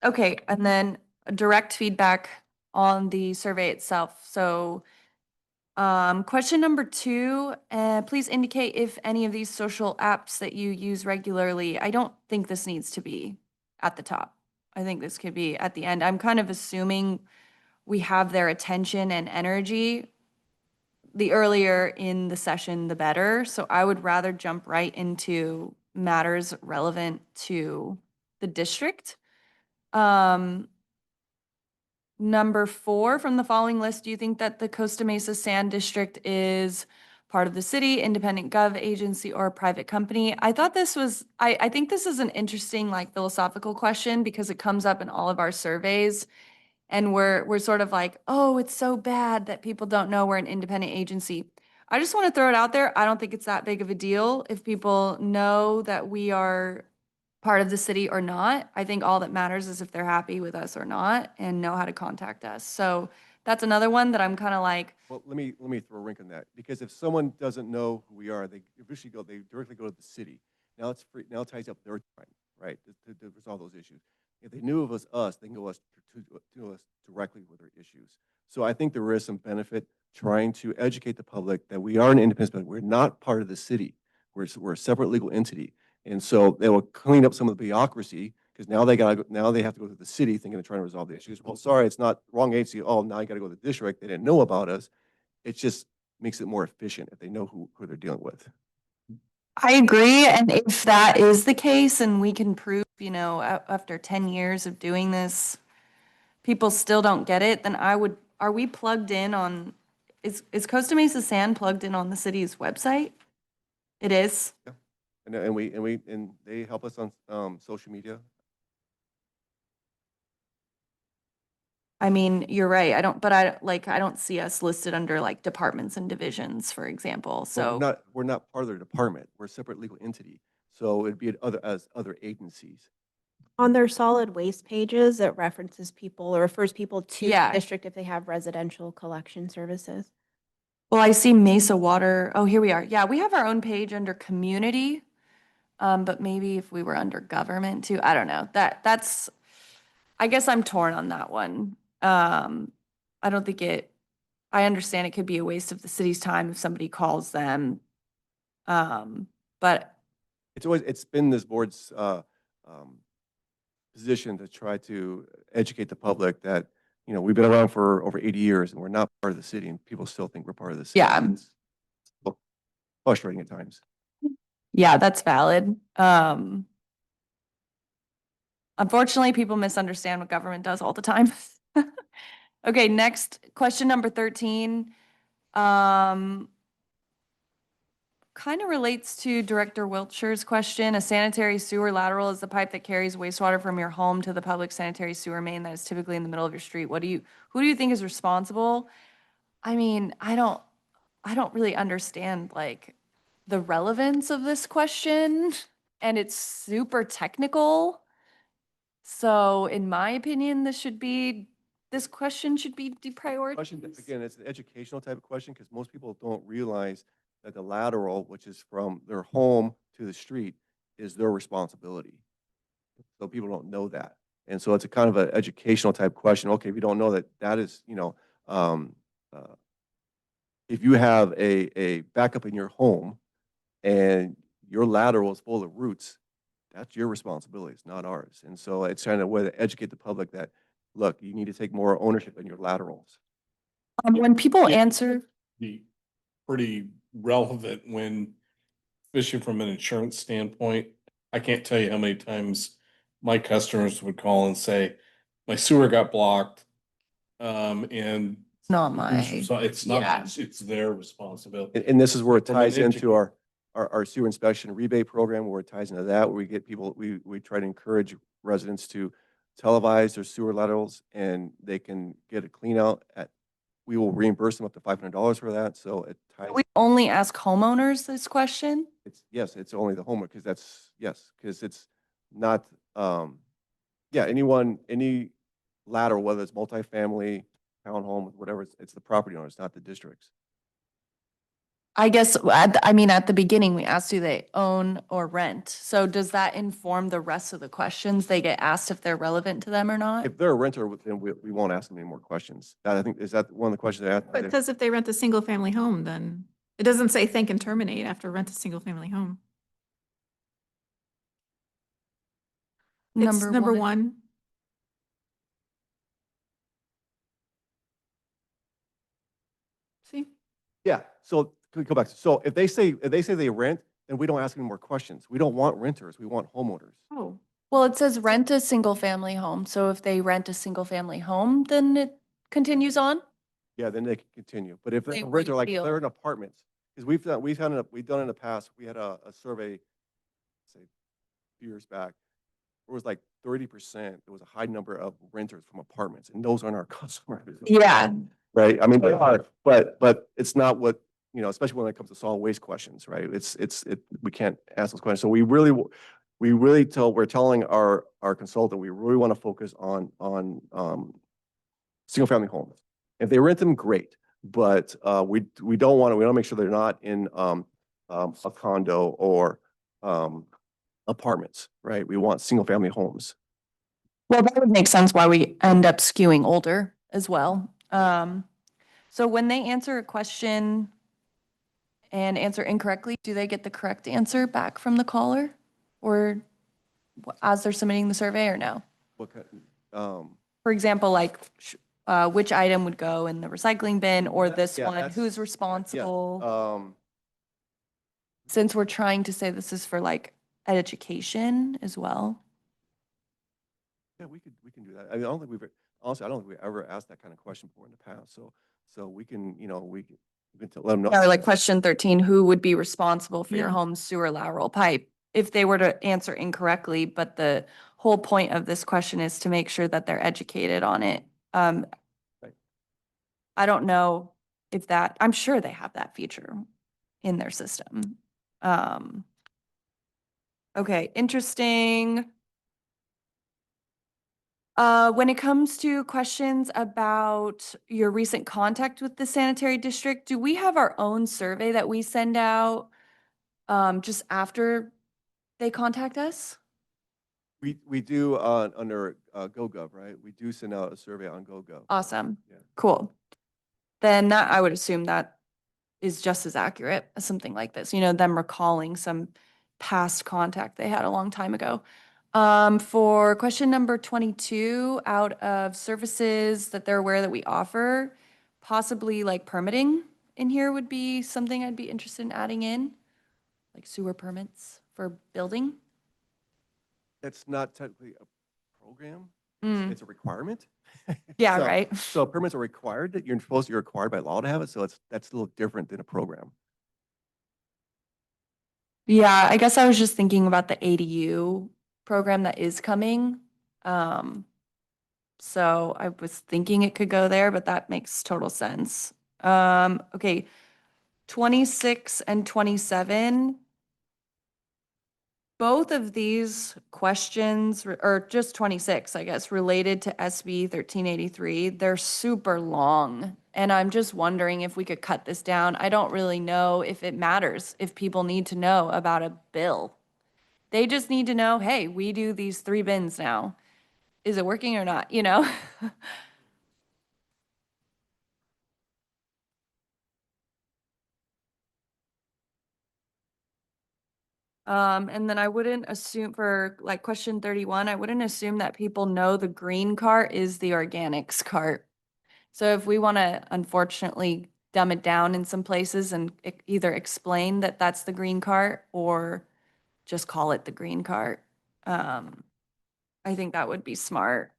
and then direct feedback on the survey itself. So, question number 2, please indicate if any of these social apps that you use regularly. I don't think this needs to be at the top. I think this could be at the end. I'm kind of assuming we have their attention and energy. The earlier in the session, the better. So I would rather jump right into matters relevant to the district. Number 4 from the following list, do you think that the Costa Mesa Sand District is part of the city, independent gov agency, or a private company? I thought this was, I think this is an interesting like philosophical question because it comes up in all of our surveys. And we're sort of like, oh, it's so bad that people don't know we're an independent agency. I just want to throw it out there. I don't think it's that big of a deal if people know that we are part of the city or not. I think all that matters is if they're happy with us or not and know how to contact us. So that's another one that I'm kind of like, Well, let me throw a wrinkle in that, because if someone doesn't know who we are, they directly go to the city. Now it's free, now it ties up their time, right, to resolve those issues. If they knew of us, they can go to us directly with their issues. So I think there is some benefit trying to educate the public that we are an independent, but we're not part of the city. We're a separate legal entity. And so they will clean up some of the bureaucracy, because now they have to go to the city thinking they're trying to resolve the issues. Well, sorry, it's not wrong agency. Oh, now you got to go to the district. They didn't know about us. It just makes it more efficient if they know who they're dealing with. I agree. And if that is the case and we can prove, after 10 years of doing this, people still don't get it, then are we plugged in on, is Costa Mesa Sand plugged in on the city's website? It is? And they help us on social media. I mean, you're right. I don't see us listed under like departments and divisions, for example. But So, we're not part of their department. We're a separate legal entity. So it'd be as other agencies. On their solid waste pages, it references people or refers people to the Yeah. district if they have residential collection services. well, I see Mesa Water. Oh, here we are. Yeah, we have our own page under community. But maybe if we were under government too, I don't know. That's, I guess I'm torn on that one. I don't think I understand it could be a waste of the city's time if somebody calls them. But It's been this board's position to try to educate the public that, we've been around for over 80 years and we're not part of the city, and people still think we're part of the city. Yeah. It's frustrating at times. yeah, that's valid. Unfortunately, people misunderstand what government does all the time. Okay, next, question number 13. Kind of relates to Director Wiltshire's question. A sanitary sewer lateral is the pipe that carries wastewater from your home to the public sanitary sewer main that is typically in the middle of your street. Who do you think is responsible? I mean, I don't really understand like the relevance of this question, and it's super technical. So in my opinion, this question should be Question, deprioritized. again, it's an educational type of question, because most people don't realize that the lateral, which is from their home to the street, is their responsibility. So people don't know that. And so it's a kind of an educational type question. Okay, if you don't know that is, if you have a backup in your home and your lateral is full of roots, that's your responsibility. It's not ours. And so it's trying to way to educate the public that, look, you need to take more ownership in your laterals. When people Yeah. answer, Be pretty relevant when especially from an insurance standpoint. I can't tell you how many times my customers would call and say, my sewer got blocked. And Not who's my, it's yeah. not, it's their responsibility. And this is where it From an ties into educa- our sewer inspection rebate program, where it ties into that, where we get people, we try to encourage residents to televise their sewer laterals, and they can get a clean out at, we will reimburse them up to $500 for that, so it ties. We only ask homeowners this question? It's, yes, it's only the homeowner, because that's, yes, because it's not, yeah, anyone, any lateral, whether it's multifamily, townhome, whatever, it's the property owner, it's not the districts. I guess, at the beginning, we asked, do they own or rent? So does that inform the rest of the questions? They get asked if they're relevant to them or not? If they're a renter, then we won't ask them any more questions. That, I think, is that one of the questions they asked? But it says if they rent a single family home, then it doesn't say think and terminate after rent a single family home. It's number one. See? Yeah, so can we go back? So if they say they rent, then we don't ask any more questions. We don't want renters, we want homeowners. Oh, Well, it says rent a single family home. So if they rent a single family home, then it continues on? Yeah, then they can continue. But if They they're a renter, like feel- they're in apartments, because we've done in the past, we had a survey, say, a few years back. It was like 30%. There was a high number of renters from apartments, and those aren't our customers. Yeah. Right? I mean, they are, but it's not what, especially when it comes to solid waste questions, right? We can't ask those questions. So we're telling our consultant, we really want to focus on single family homes. If they rent them, great, but we don't want to make sure they're not in a condo or apartments, right? We want single family homes. Well, that would make sense why we end up skewing older as well. So when they answer a question and answer incorrectly, do they get the correct answer back from the caller? Or as they're submitting the survey, or no? What kind, For example, like which item would go in the recycling bin, or this Yeah, one, that's- who's yeah, responsible? Since we're trying to say this is for like education as well. yeah, we can do that. I mean, I don't think honestly, I don't think we ever asked that kind of question before in the past. So we can, we can let them know. Yeah, or like question 13, who would be responsible for your Yeah. home's sewer lateral pipe? If they were to answer incorrectly, but the whole point of this question is to make sure that they're educated on it. Right. I don't know if I'm sure they have that feature in their system. Okay, interesting. When it comes to questions about your recent contact with the sanitary district, do we have our own survey that we send out just after they contact us? We do under GoGov, right? We do send out a survey on GoGov. Awesome. Yeah. Cool. Then I would assume that is just as accurate as something like this, them recalling some past contact they had a long time ago. For question number 22, out of services that they're aware that we offer, possibly like permitting in here would be something I'd be interested in adding in, like sewer permits for building. It's not technically a program. Mm. It's a requirement. Yeah, So- right. So permits are required, that you're required by law to have it. So that's a little different than a program. Yeah, I guess I was just thinking about the ADU program that is coming. So I was thinking it could go there, but that makes total sense. Okay, 26 and 27. Both of these questions, or just 26, I guess, related to SB 1383, they're super long. And I'm just wondering if we could cut this down. I don't really know if it matters, if people need to know about a bill. They just need to know, hey, we do these 3 bins now. Is it working or not, And then I wouldn't assume for like question 31, I wouldn't assume that people know the green cart is the organics cart. So if we want to unfortunately dumb it down in some places and either explain that that's the green cart or just call it the green cart. I think that would be smart.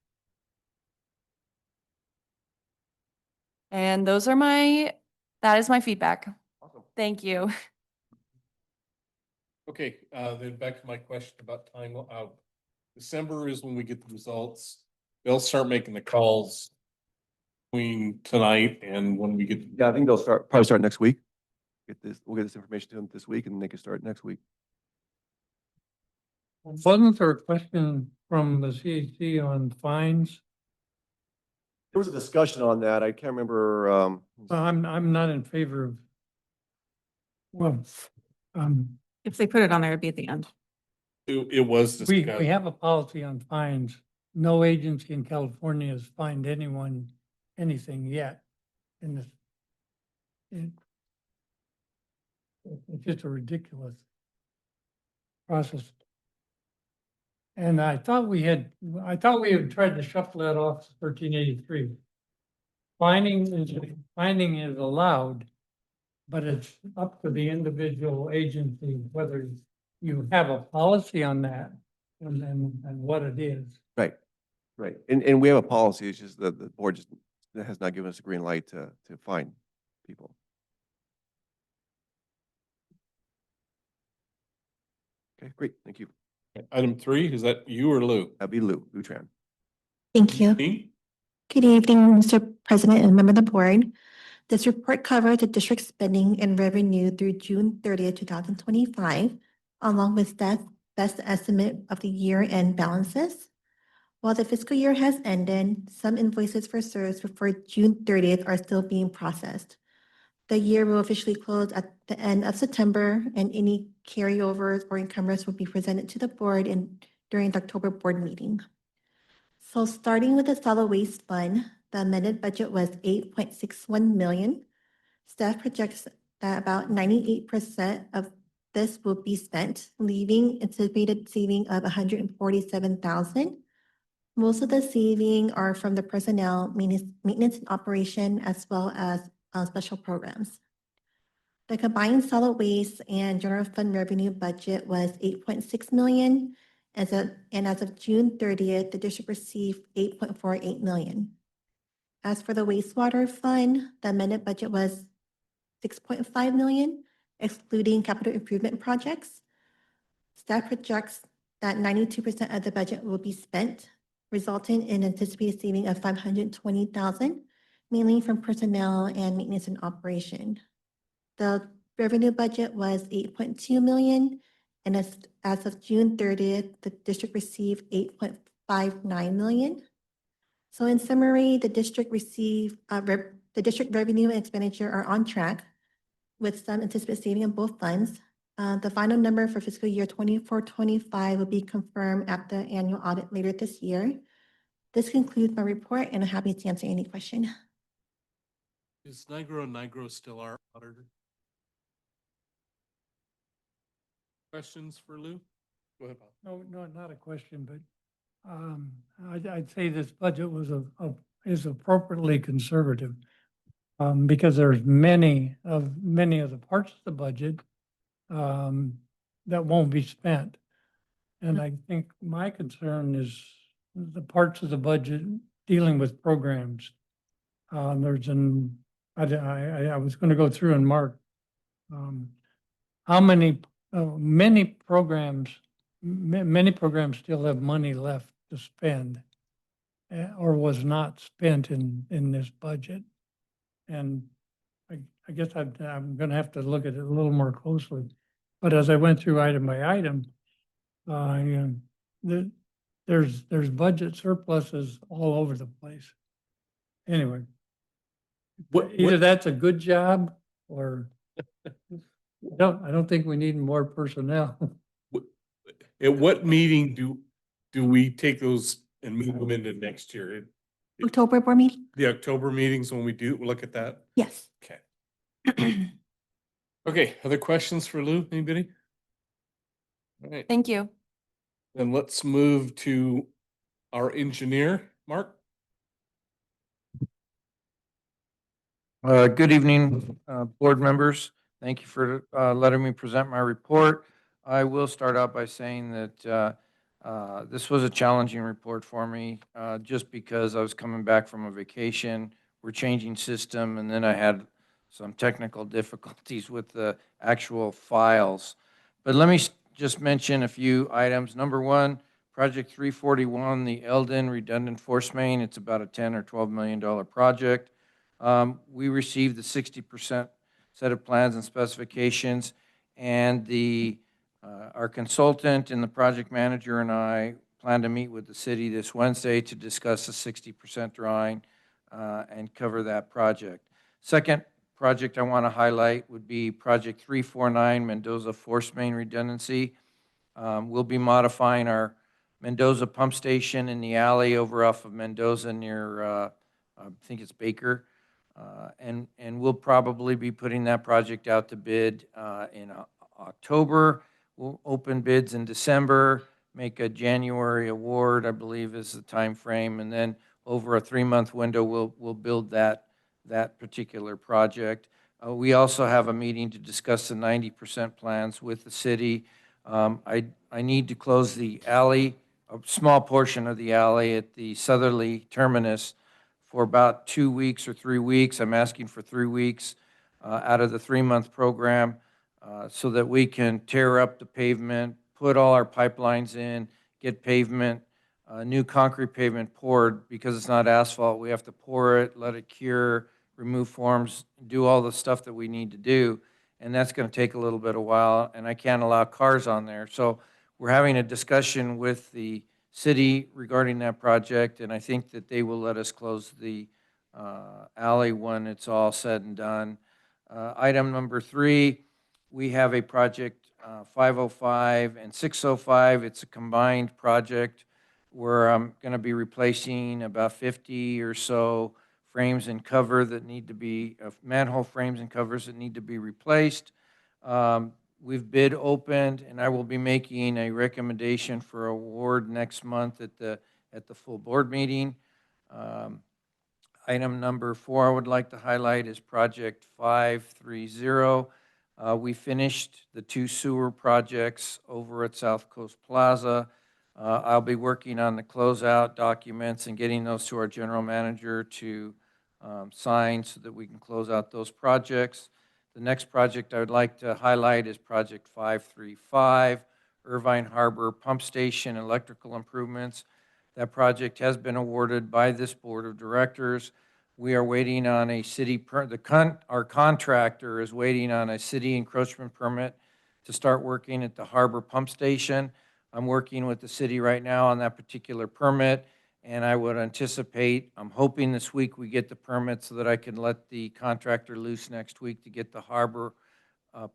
And that is my feedback. Awesome. Thank you. Okay, then back to my question about time. December is when we get the results. They'll start making the calls between tonight and when we get. Yeah, I think they'll probably start next week. We'll get this information to them this week and they can start next week. Wasn't there a question from the CAC on fines? There was a discussion on that. I can't remember, Well, I'm not in favor of. Well, If they put it on there, it'd be at the end. It was we discussed. have a policy on fines. No agency in California has fined anyone anything yet in this. It's just a ridiculous process. And I thought we had tried to shuffle that off 1383. Finding is allowed, but it's up to the individual agency whether you have a policy on that and what it is. right, right. And we have a policy. It's just that the board just has not given us a green light to fine people. Okay, great. Thank you. Item 3, is that you or Lou? That'd be Lou Tran. Thank you. Me? Good evening, Mr. President and member of the board. This report covers the district's spending and revenue through June 30th, 2025, along with staff's best estimate of the year-end balances. While the fiscal year has ended, some invoices for service before June 30th are still being processed. The year will officially close at the end of September, and any carryovers or encumbrance will be presented to the board during the October board meeting. So starting with the solid waste fund, the amended budget was 8.61 million. Staff projects that about 98% of this will be spent, leaving anticipated saving of 147,000. Most of the saving are from the personnel, maintenance and operation, as well as special programs. The combined solid waste and general fund revenue budget was 8.6 million. As of June 30th, the district received 8.48 million. As for the wastewater fund, the amended budget was 6.5 million, excluding capital improvement projects. Staff projects that 92% of the budget will be spent, resulting in anticipated saving of 520,000, mainly from personnel and maintenance and operation. The revenue budget was 8.2 million, and as of June 30th, the district received 8.59 million. So in summary, the district revenue and expenditure are on track with some anticipated saving in both funds. The final number for fiscal year 24-25 will be confirmed at the annual audit later this year. This concludes my report, and I'm happy to answer any question. Is Nigro still our auditor? Questions for Lou? Go ahead, Bob. No, not a question, but I'd say this budget is appropriately conservative because there's many of the parts of the budget that won't be spent. And I think my concern is the parts of the budget dealing with programs. I was going to go through and mark how many programs still have money left to spend or was not spent in this budget. And I guess I'm going to have to look at it a little more closely. But as I went through item by item, there's budget surpluses all over the place. Anyway, either that's a good job or I don't think we need more personnel. At what meeting do we take those and move them into next year? October board meeting? The October meetings when we do look at that? Yes. Okay. Okay, other questions for Lou? Anybody? All right, Thank you. then let's move to our engineer, Mark. Good evening, board members. Thank you for letting me present my report. I will start out by saying that this was a challenging report for me, just because I was coming back from a vacation. We're changing system, and then I had some technical difficulties with the actual files. But let me just mention a few items. Number one, Project 341, the Eldon Redundant Force Main. It's about a $10 or $12 million project. We received the 60% set of plans and specifications, and our consultant and the project manager and I plan to meet with the city this Wednesday to discuss the 60% drawing and cover that project. Second project I want to highlight would be Project 349, Mendoza Force Main Redundancy. We'll be modifying our Mendoza pump station in the alley over off of Mendoza near, I think it's Baker. And we'll probably be putting that project out to bid in October. We'll open bids in December, make a January award, I believe is the time frame, and then over a 3-month window, we'll build that particular project. We also have a meeting to discuss the 90% plans with the city. I need to close the alley, a small portion of the alley at the southerly terminus for about 2 weeks or 3 weeks. I'm asking for 3 weeks out of the 3-month program so that we can tear up the pavement, put all our pipelines in, get pavement, new concrete pavement poured. Because it's not asphalt, we have to pour it, let it cure, remove forms, do all the stuff that we need to do. And that's going to take a little bit of while, and I can't allow cars on there. So we're having a discussion with the city regarding that project, and I think that they will let us close the alley when it's all said and done. Item number 3, we have a project 505 and 605. It's a combined project where I'm going to be replacing about 50 or so frames and cover that need to be, manhole frames and covers that need to be replaced. We've bid opened, and I will be making a recommendation for award next month at the full board meeting. Item number 4 I would like to highlight is Project 530. We finished the 2 sewer projects over at South Coast Plaza. I'll be working on the closeout documents and getting those to our general manager to sign so that we can close out those projects. The next project I would like to highlight is Project 535, Irvine Harbor Pump Station Electrical Improvements. That project has been awarded by this board of directors. We are waiting on a city, our contractor is waiting on a city encroachment permit to start working at the Harbor Pump Station. I'm working with the city right now on that particular permit, and I would anticipate, I'm hoping this week we get the permit so that I can let the contractor loose next week to get the Harbor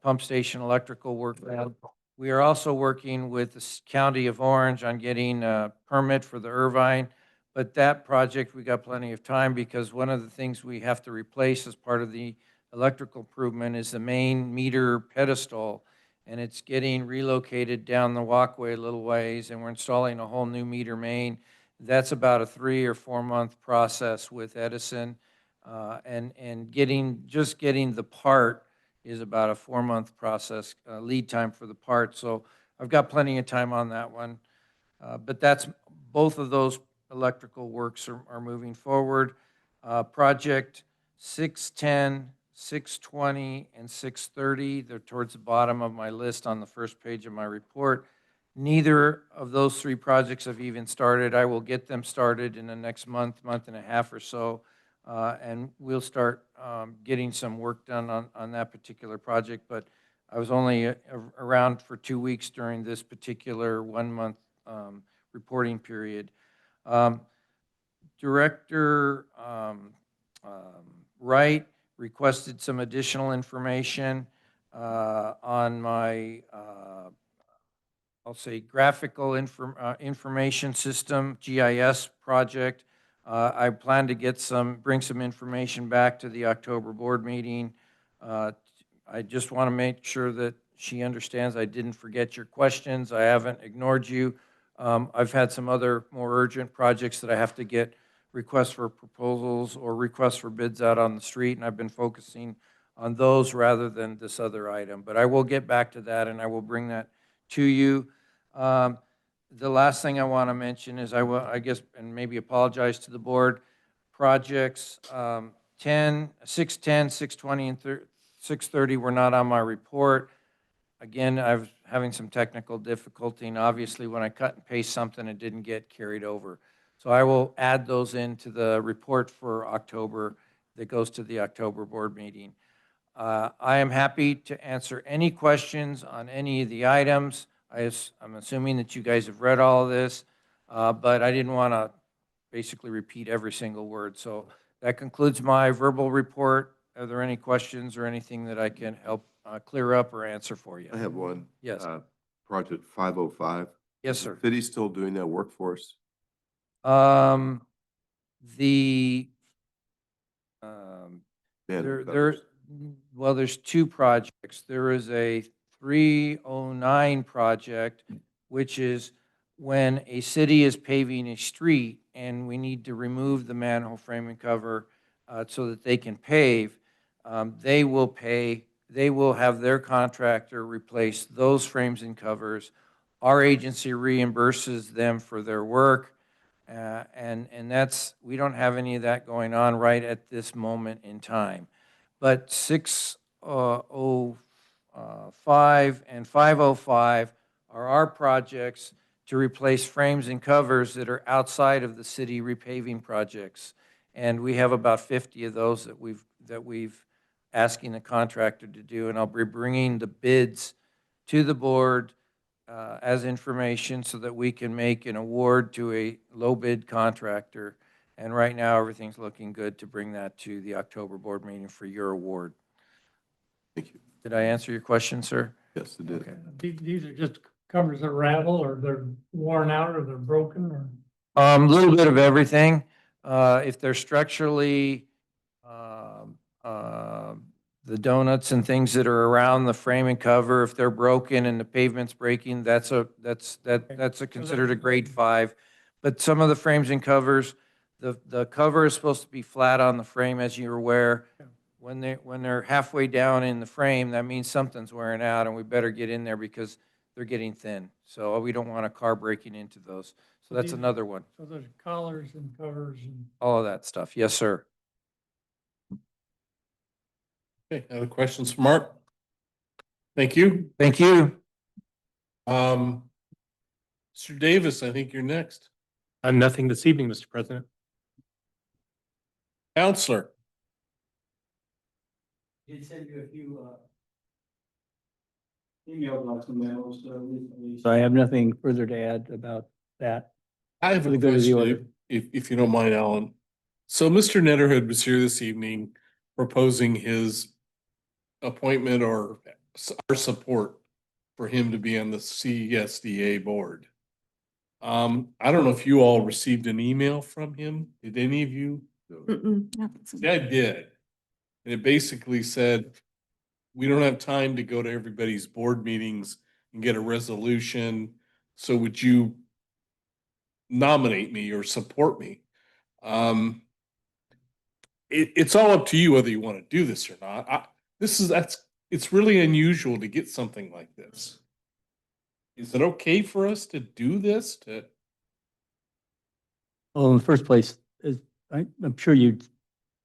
Pump Station electrical work done. We are also working with the County of Orange on getting a permit for the Irvine, but that project, we got plenty of time because one of the things we have to replace as part of the electrical improvement is the main meter pedestal, and it's getting relocated down the walkway a little ways, and we're installing a whole new meter main. That's about a 3 or 4 month process with Edison, and getting the part is about a 4-month process, lead time for the part. So I've got plenty of time on that one. But that's, both of those electrical works are moving forward. Project 610, 620, and 630, they're towards the bottom of my list on the first page of my report. Neither of those 3 projects have even started. I will get them started in the next month and a half or so, and we'll start getting some work done on that particular project. But I was only around for 2 weeks during this particular 1-month reporting period. Director Wright requested some additional information on my I'll say graphical information system, GIS project. I plan to bring some information back to the October board meeting. I just want to make sure that she understands I didn't forget your questions. I haven't ignored you. I've had some other more urgent projects that I have to get requests for proposals or requests for bids out on the street, and I've been focusing on those rather than this other item. But I will get back to that, and I will bring that to you. The last thing I want to mention is I guess, and maybe apologize to the board, projects 610, 620, and 630 were not on my report. Again, I was having some technical difficulty, and obviously when I cut and paste something, it didn't get carried over. So I will add those into the report for October that goes to the October board meeting. I am happy to answer any questions on any of the items. I'm assuming that you guys have read all of this, but I didn't want to basically repeat every single word. So that concludes my verbal report. Are there any questions or anything that I can help clear up or answer for you? I have one. Yes. Project 505. Yes, Is the sir. city still doing that workforce? The, well, there's two projects. There is a 309 project, which is when a city is paving a street and we need to remove the manhole frame and cover so that they can pave, they will have their contractor replace those frames and covers. Our agency reimburses them for their work. And that's, we don't have any of that going on right at this moment in time. But 605 and 505 are our projects to replace frames and covers that are outside of the city repaving projects. And we have about 50 of those that we've asking the contractor to do. And I'll be bringing the bids to the board as information so that we can make an award to a low bid contractor. And right now, everything's looking good to bring that to the October board meeting for your award. Thank you. Did I answer your question, sir? Yes, it did. Okay. These are just covers that rattle, or they're worn out, or they're broken, or? A little bit of everything. If they're structurally, the donuts and things that are around the frame and cover, if they're broken and the pavement's breaking, that's considered a grade 5. But some of the frames and covers, the cover is supposed to be flat on the frame, as you're aware. When they're halfway down in the frame, that means something's wearing out, and we better get in there because they're getting thin. So we don't want a car breaking into those. So that's another one. So there's collars and covers and. All of that stuff. Yes, sir. Okay, other questions for Mark? Thank you. Thank you. Mr. Davis, I think you're next. Nothing this evening, Mr. President. Counselor. Did send you a few emails about some memos recently. So I have nothing further to add about that. I have For a the good of the question, order. if you don't mind, Alan. So Mr. Netterhood was here this evening proposing his appointment or our support for him to be on the CSDA board. I don't know if you all received an email from him. Did any of you? Yeah, I did. And it basically said, we don't have time to go to everybody's board meetings and get a resolution. So would you nominate me or support me? It's all up to you whether you want to do this or not. It's really unusual to get something like this. Is it okay for us to do this? Well, in the first place, I'm sure you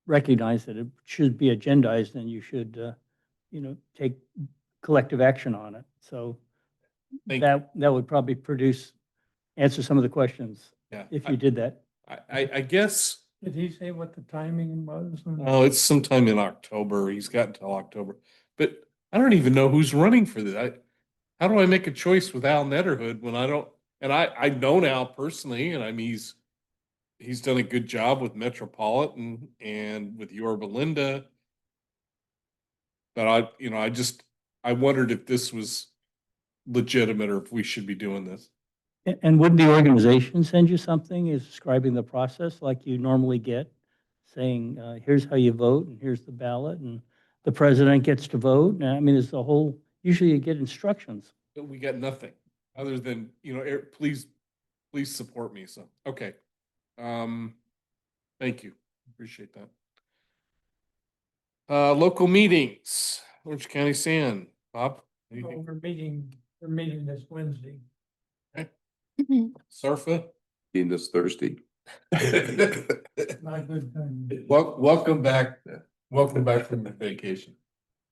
recognize that it should be agendized and you should, take collective action on it. So that would probably answer some of the questions Yeah, if you did that. I guess. Did he say what the timing was? Oh, it's sometime in October. He's got until October. But I don't even know who's running for this. How do I make a choice with Al Netterhood when I don't? And I've known Al personally, and I mean he's done a good job with Metropolitan and with Yorba Linda. But I wondered if this was legitimate or if we should be doing this. And wouldn't the organization send you something describing the process like you normally get? Saying, here's how you vote and here's the ballot and the president gets to vote. And I mean, it's the whole, usually you get instructions. But we got nothing other than, please support me. So, okay. Thank you. Appreciate that. Local meetings, Orange County Sand, Bob? anything? We're meeting this Wednesday. Sarfa? In this Thursday. Not good time. Welcome back. Welcome back from your vacation.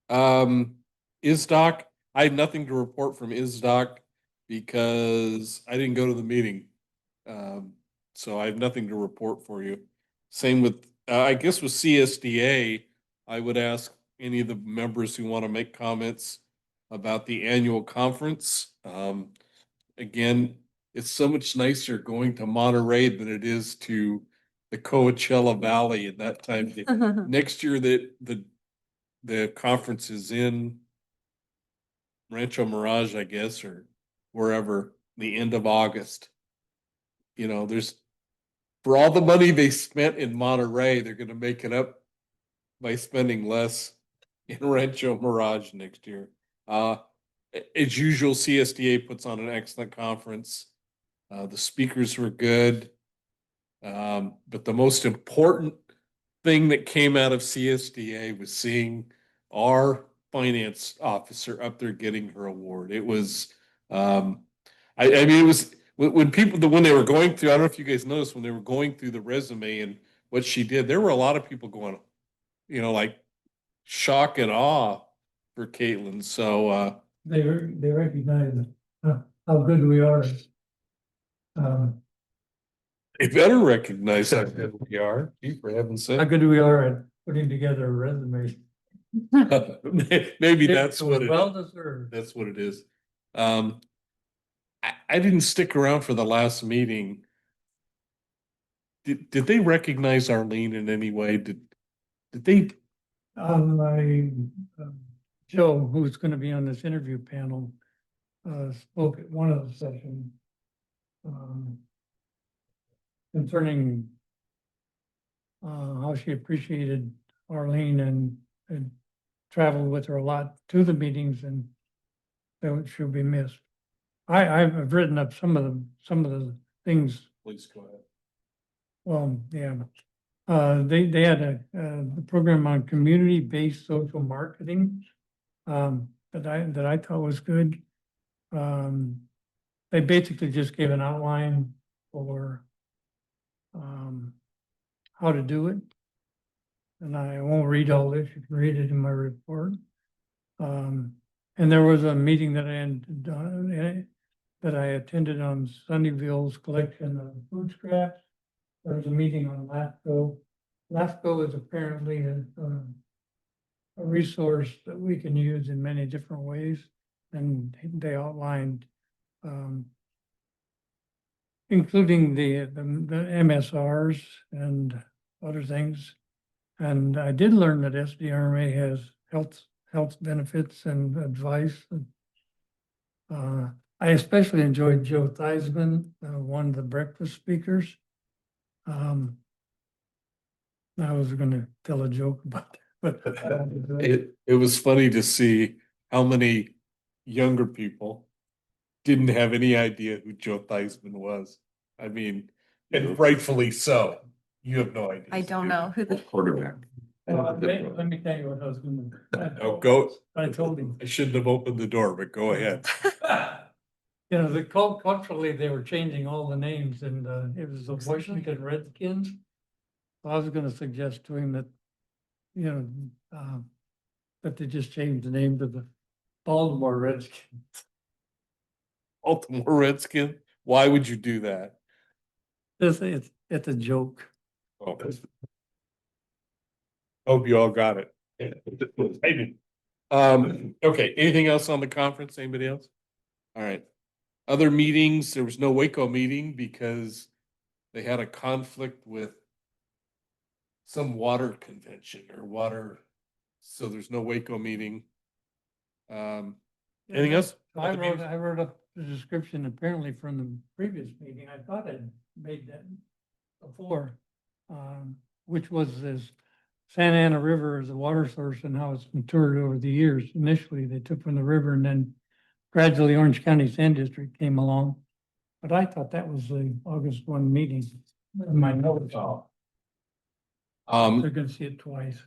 ISDOC, I have nothing to report from ISDOC because I didn't go to the meeting. So I have nothing to report for you. Same with, I guess with CSDA, I would ask any of the members who want to make comments about the annual conference. Again, it's so much nicer going to Monterey than it is to the Coachella Valley at that time. Next year, the conference is in Rancho Mirage, I guess, or wherever, the end of August. You know, for all the money they spent in Monterey, they're gonna make it up by spending less in Rancho Mirage next year. As usual, CSDA puts on an excellent conference. The speakers were good. But the most important thing that came out of CSDA was seeing our finance officer up there getting her award. It was, I mean, it was when they were going through, I don't know if you guys noticed when they were going through the resume and what she did, there were a lot of people going, you know, like shock and awe for Caitlin. So, They recognize how good we are. they better recognize how good we are. Gee, for heaven's sake. How good we are at putting together a resume. Maybe that's what it Well is. deserved. That's what it is. I didn't stick around for the last meeting. Did they recognize Arlene in any way? Did they? Joe, who's gonna be on this interview panel, spoke at one of the sessions. Concerning how she appreciated Arlene and traveled with her a lot to the meetings and that she'll be missed. I've written up some of the things. Please go ahead. Well, yeah. They had a program on community-based social marketing that I thought was good. They basically just gave an outline for how to do it. And I won't read all this, you can read it in my report. And there was a meeting that I attended on Sunnyville's collection of food scraps. There was a meeting on LAFCO. LAFCO is apparently a resource that we can use in many different ways. And they outlined including the MSRs and other things. And I did learn that SDRMA has health benefits and advice. I especially enjoyed Joe Theismann, one of the breakfast speakers. I was going to tell a joke about that, but It was funny to see how many younger people didn't have any idea who Joe Theismann was. I mean, and rightfully so. You have no idea. I don't know who the Quarterback. let me tell you what I was going to. Oh, go. I told him. I shouldn't have opened the door, but go ahead. You know, culturally, they were changing all the names and it was the Washington Redskins. So I was gonna suggest to him that, you know, that they just changed the name to the Baltimore Redskins. Baltimore Redskin. Why would you do that? It's a joke. Oh, hope you all got it. I did. Okay, anything else on the conference? Anybody else? All right. Other meetings, there was no Waco meeting because they had a conflict with some water convention or water, so there's no Waco meeting. Anything else? I wrote up the description apparently from the previous meeting. I thought I'd made that before, which was this Santa Ana River as a water source and how it's matured over the years. Initially, they took from the river and then gradually Orange County Sand District came along. But I thought that was the August 1 meeting in my notes. They're gonna see it twice.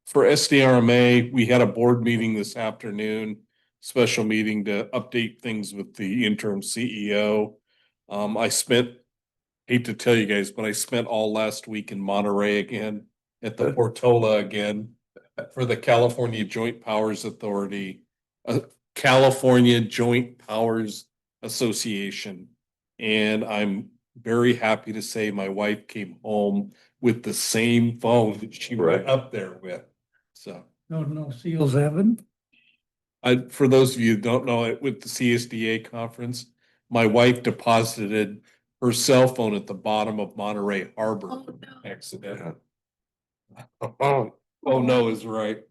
For SDRMA, we had a board meeting this afternoon, special meeting to update things with the interim CEO. I spent, hate to tell you guys, but I spent all last week in Monterey again, at the Portola again, for the California Joint Powers Authority, California Joint Powers Association. And I'm very happy to say my wife came home with the same phone that she went up there with. So, No seals haven't? for those of you who don't know it, with the CSDA conference, my wife deposited her cell phone at the bottom of Monterey Harbor accidentally. Oh no is right.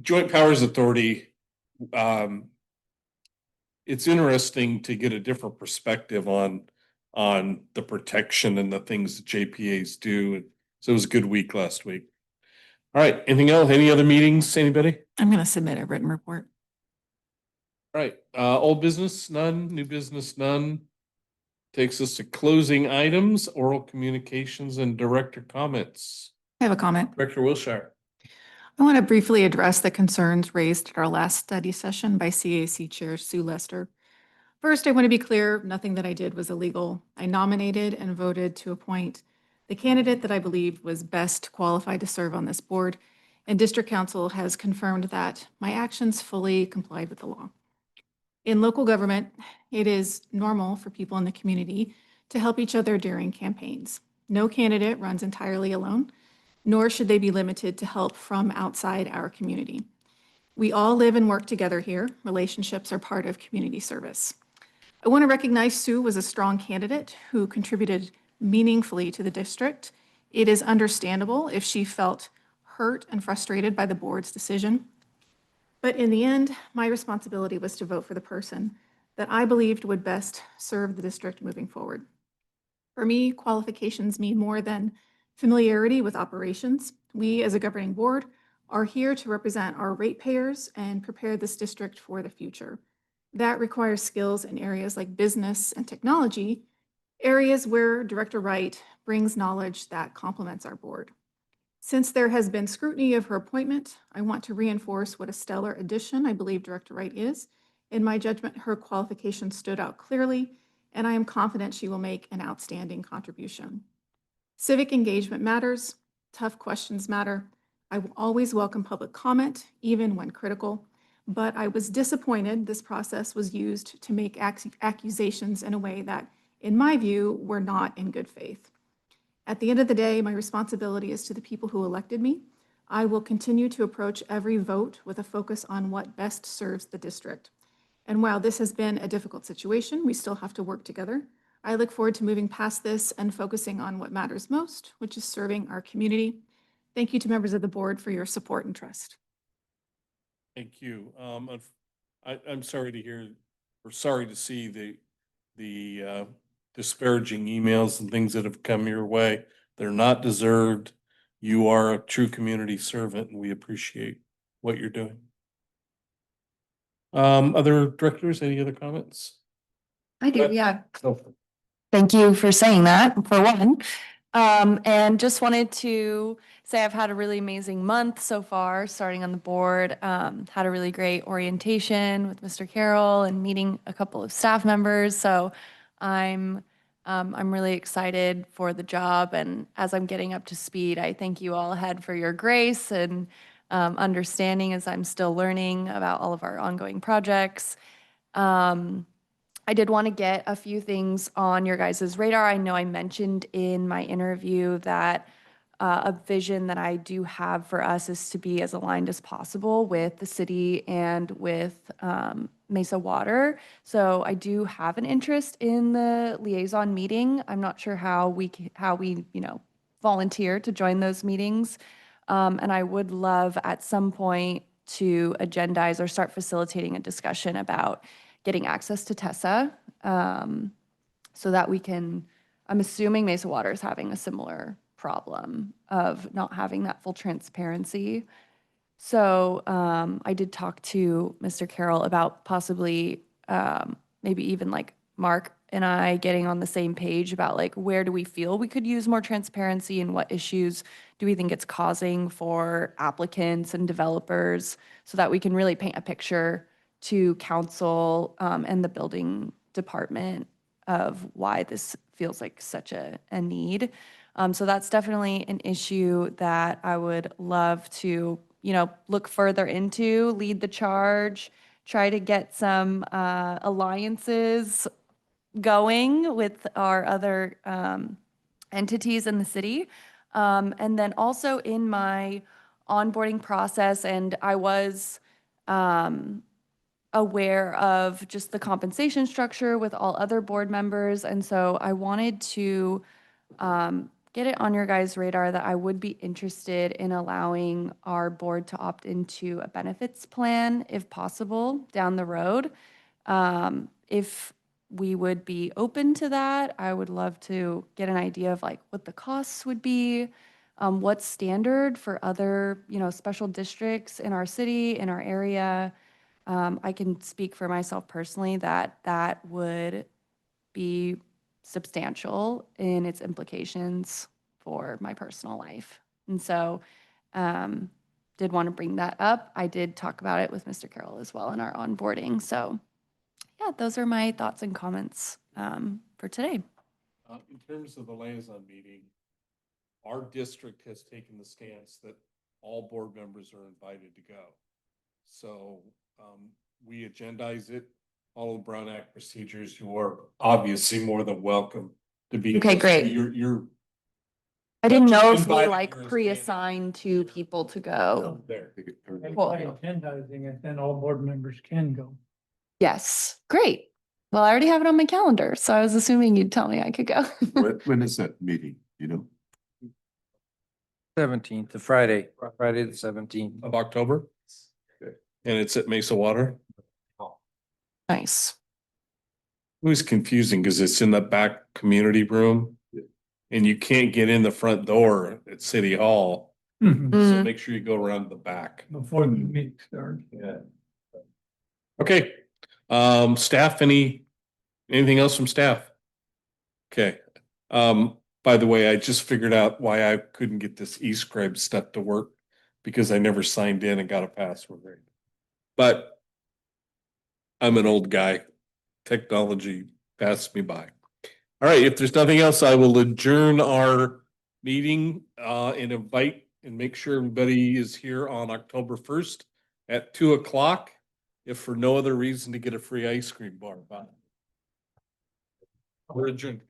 Joint Powers Authority, it's interesting to get a different perspective on the protection and the things that JPAs do. So it was a good week last week. All right, anything else? Any other meetings? Anybody? I'm going to submit a written report. All right, old business, none, new business, none. Takes us to closing items, oral communications and director comments. I have a comment. Director Wilshire. I want to briefly address the concerns raised at our last study session by CAC Chair Sue Lester. First, I want to be clear, nothing that I did was illegal. I nominated and voted to appoint the candidate that I believed was best qualified to serve on this board, and District Council has confirmed that my actions fully complied with the law. In local government, it is normal for people in the community to help each other during campaigns. No candidate runs entirely alone, nor should they be limited to help from outside our community. We all live and work together here. Relationships are part of community service. I want to recognize Sue was a strong candidate who contributed meaningfully to the district. It is understandable if she felt hurt and frustrated by the board's decision. But in the end, my responsibility was to vote for the person that I believed would best serve the district moving forward. For me, qualifications mean more than familiarity with operations. We, as a governing board, are here to represent our ratepayers and prepare this district for the future. That requires skills in areas like business and technology, areas where Director Wright brings knowledge that complements our board. Since there has been scrutiny of her appointment, I want to reinforce what a stellar addition I believe Director Wright is. In my judgment, her qualifications stood out clearly, and I am confident she will make an outstanding contribution. Civic engagement matters. Tough questions matter. I will always welcome public comment, even when critical, but I was disappointed this process was used to make accusations in a way that, in my view, were not in good faith. At the end of the day, my responsibility is to the people who elected me. I will continue to approach every vote with a focus on what best serves the district. And while this has been a difficult situation, we still have to work together. I look forward to moving past this and focusing on what matters most, which is serving our community. Thank you to members of the board for your support and trust. Thank you. I'm sorry to hear, or sorry to see the disparaging emails and things that have come your way. They're not deserved. You are a true community servant and we appreciate what you're doing. Other directors, any other comments? I do, yeah. No. Thank you for saying that, for one. And just wanted to say I've had a really amazing month so far, starting on the board. Had a really great orientation with Mr. Carroll and meeting a couple of staff members. So I'm really excited for the job. And as I'm getting up to speed, I thank you all ahead for your grace and understanding as I'm still learning about all of our ongoing projects. I did want to get a few things on your guys' radar. I know I mentioned in my interview that a vision that I do have for us is to be as aligned as possible with the city and with Mesa Water. So I do have an interest in the liaison meeting. I'm not sure how we volunteer to join those meetings. And I would love at some point to agendize or start facilitating a discussion about getting access to Tessa, so that we can, I'm assuming Mesa Water is having a similar problem of not having that full transparency. So I did talk to Mr. Carroll about possibly maybe even like Mark and I getting on the same page about like where do we feel we could use more transparency and what issues do we think it's causing for applicants and developers so that we can really paint a picture to council and the building department of why this feels like such a need. So that's definitely an issue that I would love to, look further into, lead the charge, try to get some alliances going with our other entities in the city. And then also in my onboarding process, and I was aware of just the compensation structure with all other board members. And so I wanted to get it on your guys' radar that I would be interested in allowing our board to opt into a benefits plan if possible down the road. If we would be open to that, I would love to get an idea of like what the costs would be, what's standard for other, special districts in our city, in our area. I can speak for myself personally that that would be substantial in its implications for my personal life. And so did want to bring that up. I did talk about it with Mr. Carroll as well in our onboarding. So yeah, those are my thoughts and comments for today. In terms of the liaison meeting, our district has taken the stance that all board members are invited to go. So we agendize it, follow the Brown Act procedures. You are obviously more than welcome to be. Okay, great. You're I didn't know if we Invited like yours, pre-assigned two people to go. there. By Cool. agendizing it, then all board members can go. Yes, great. Well, I already have it on my calendar, so I was assuming you'd tell me I could go. When is that meeting, 17th, the Friday the 17th. Of October. Okay. And it's at Mesa Water. Nice. It was confusing because it's in the back community room. And you can't get in the front door at City Hall. So Mm. make sure you go around the back. Before the meeting starts. Yeah. Okay, staff, anything else from staff? Okay, by the way, I just figured out why I couldn't get this eScribe stuff to work because I never signed in and got a password. But I'm an old guy. Technology passed me by. All right, if there's nothing else, I will adjourn our meeting and invite and make sure everybody is here on October 1st at 2:00. If for no other reason to get a free ice cream bar. We're adjourned.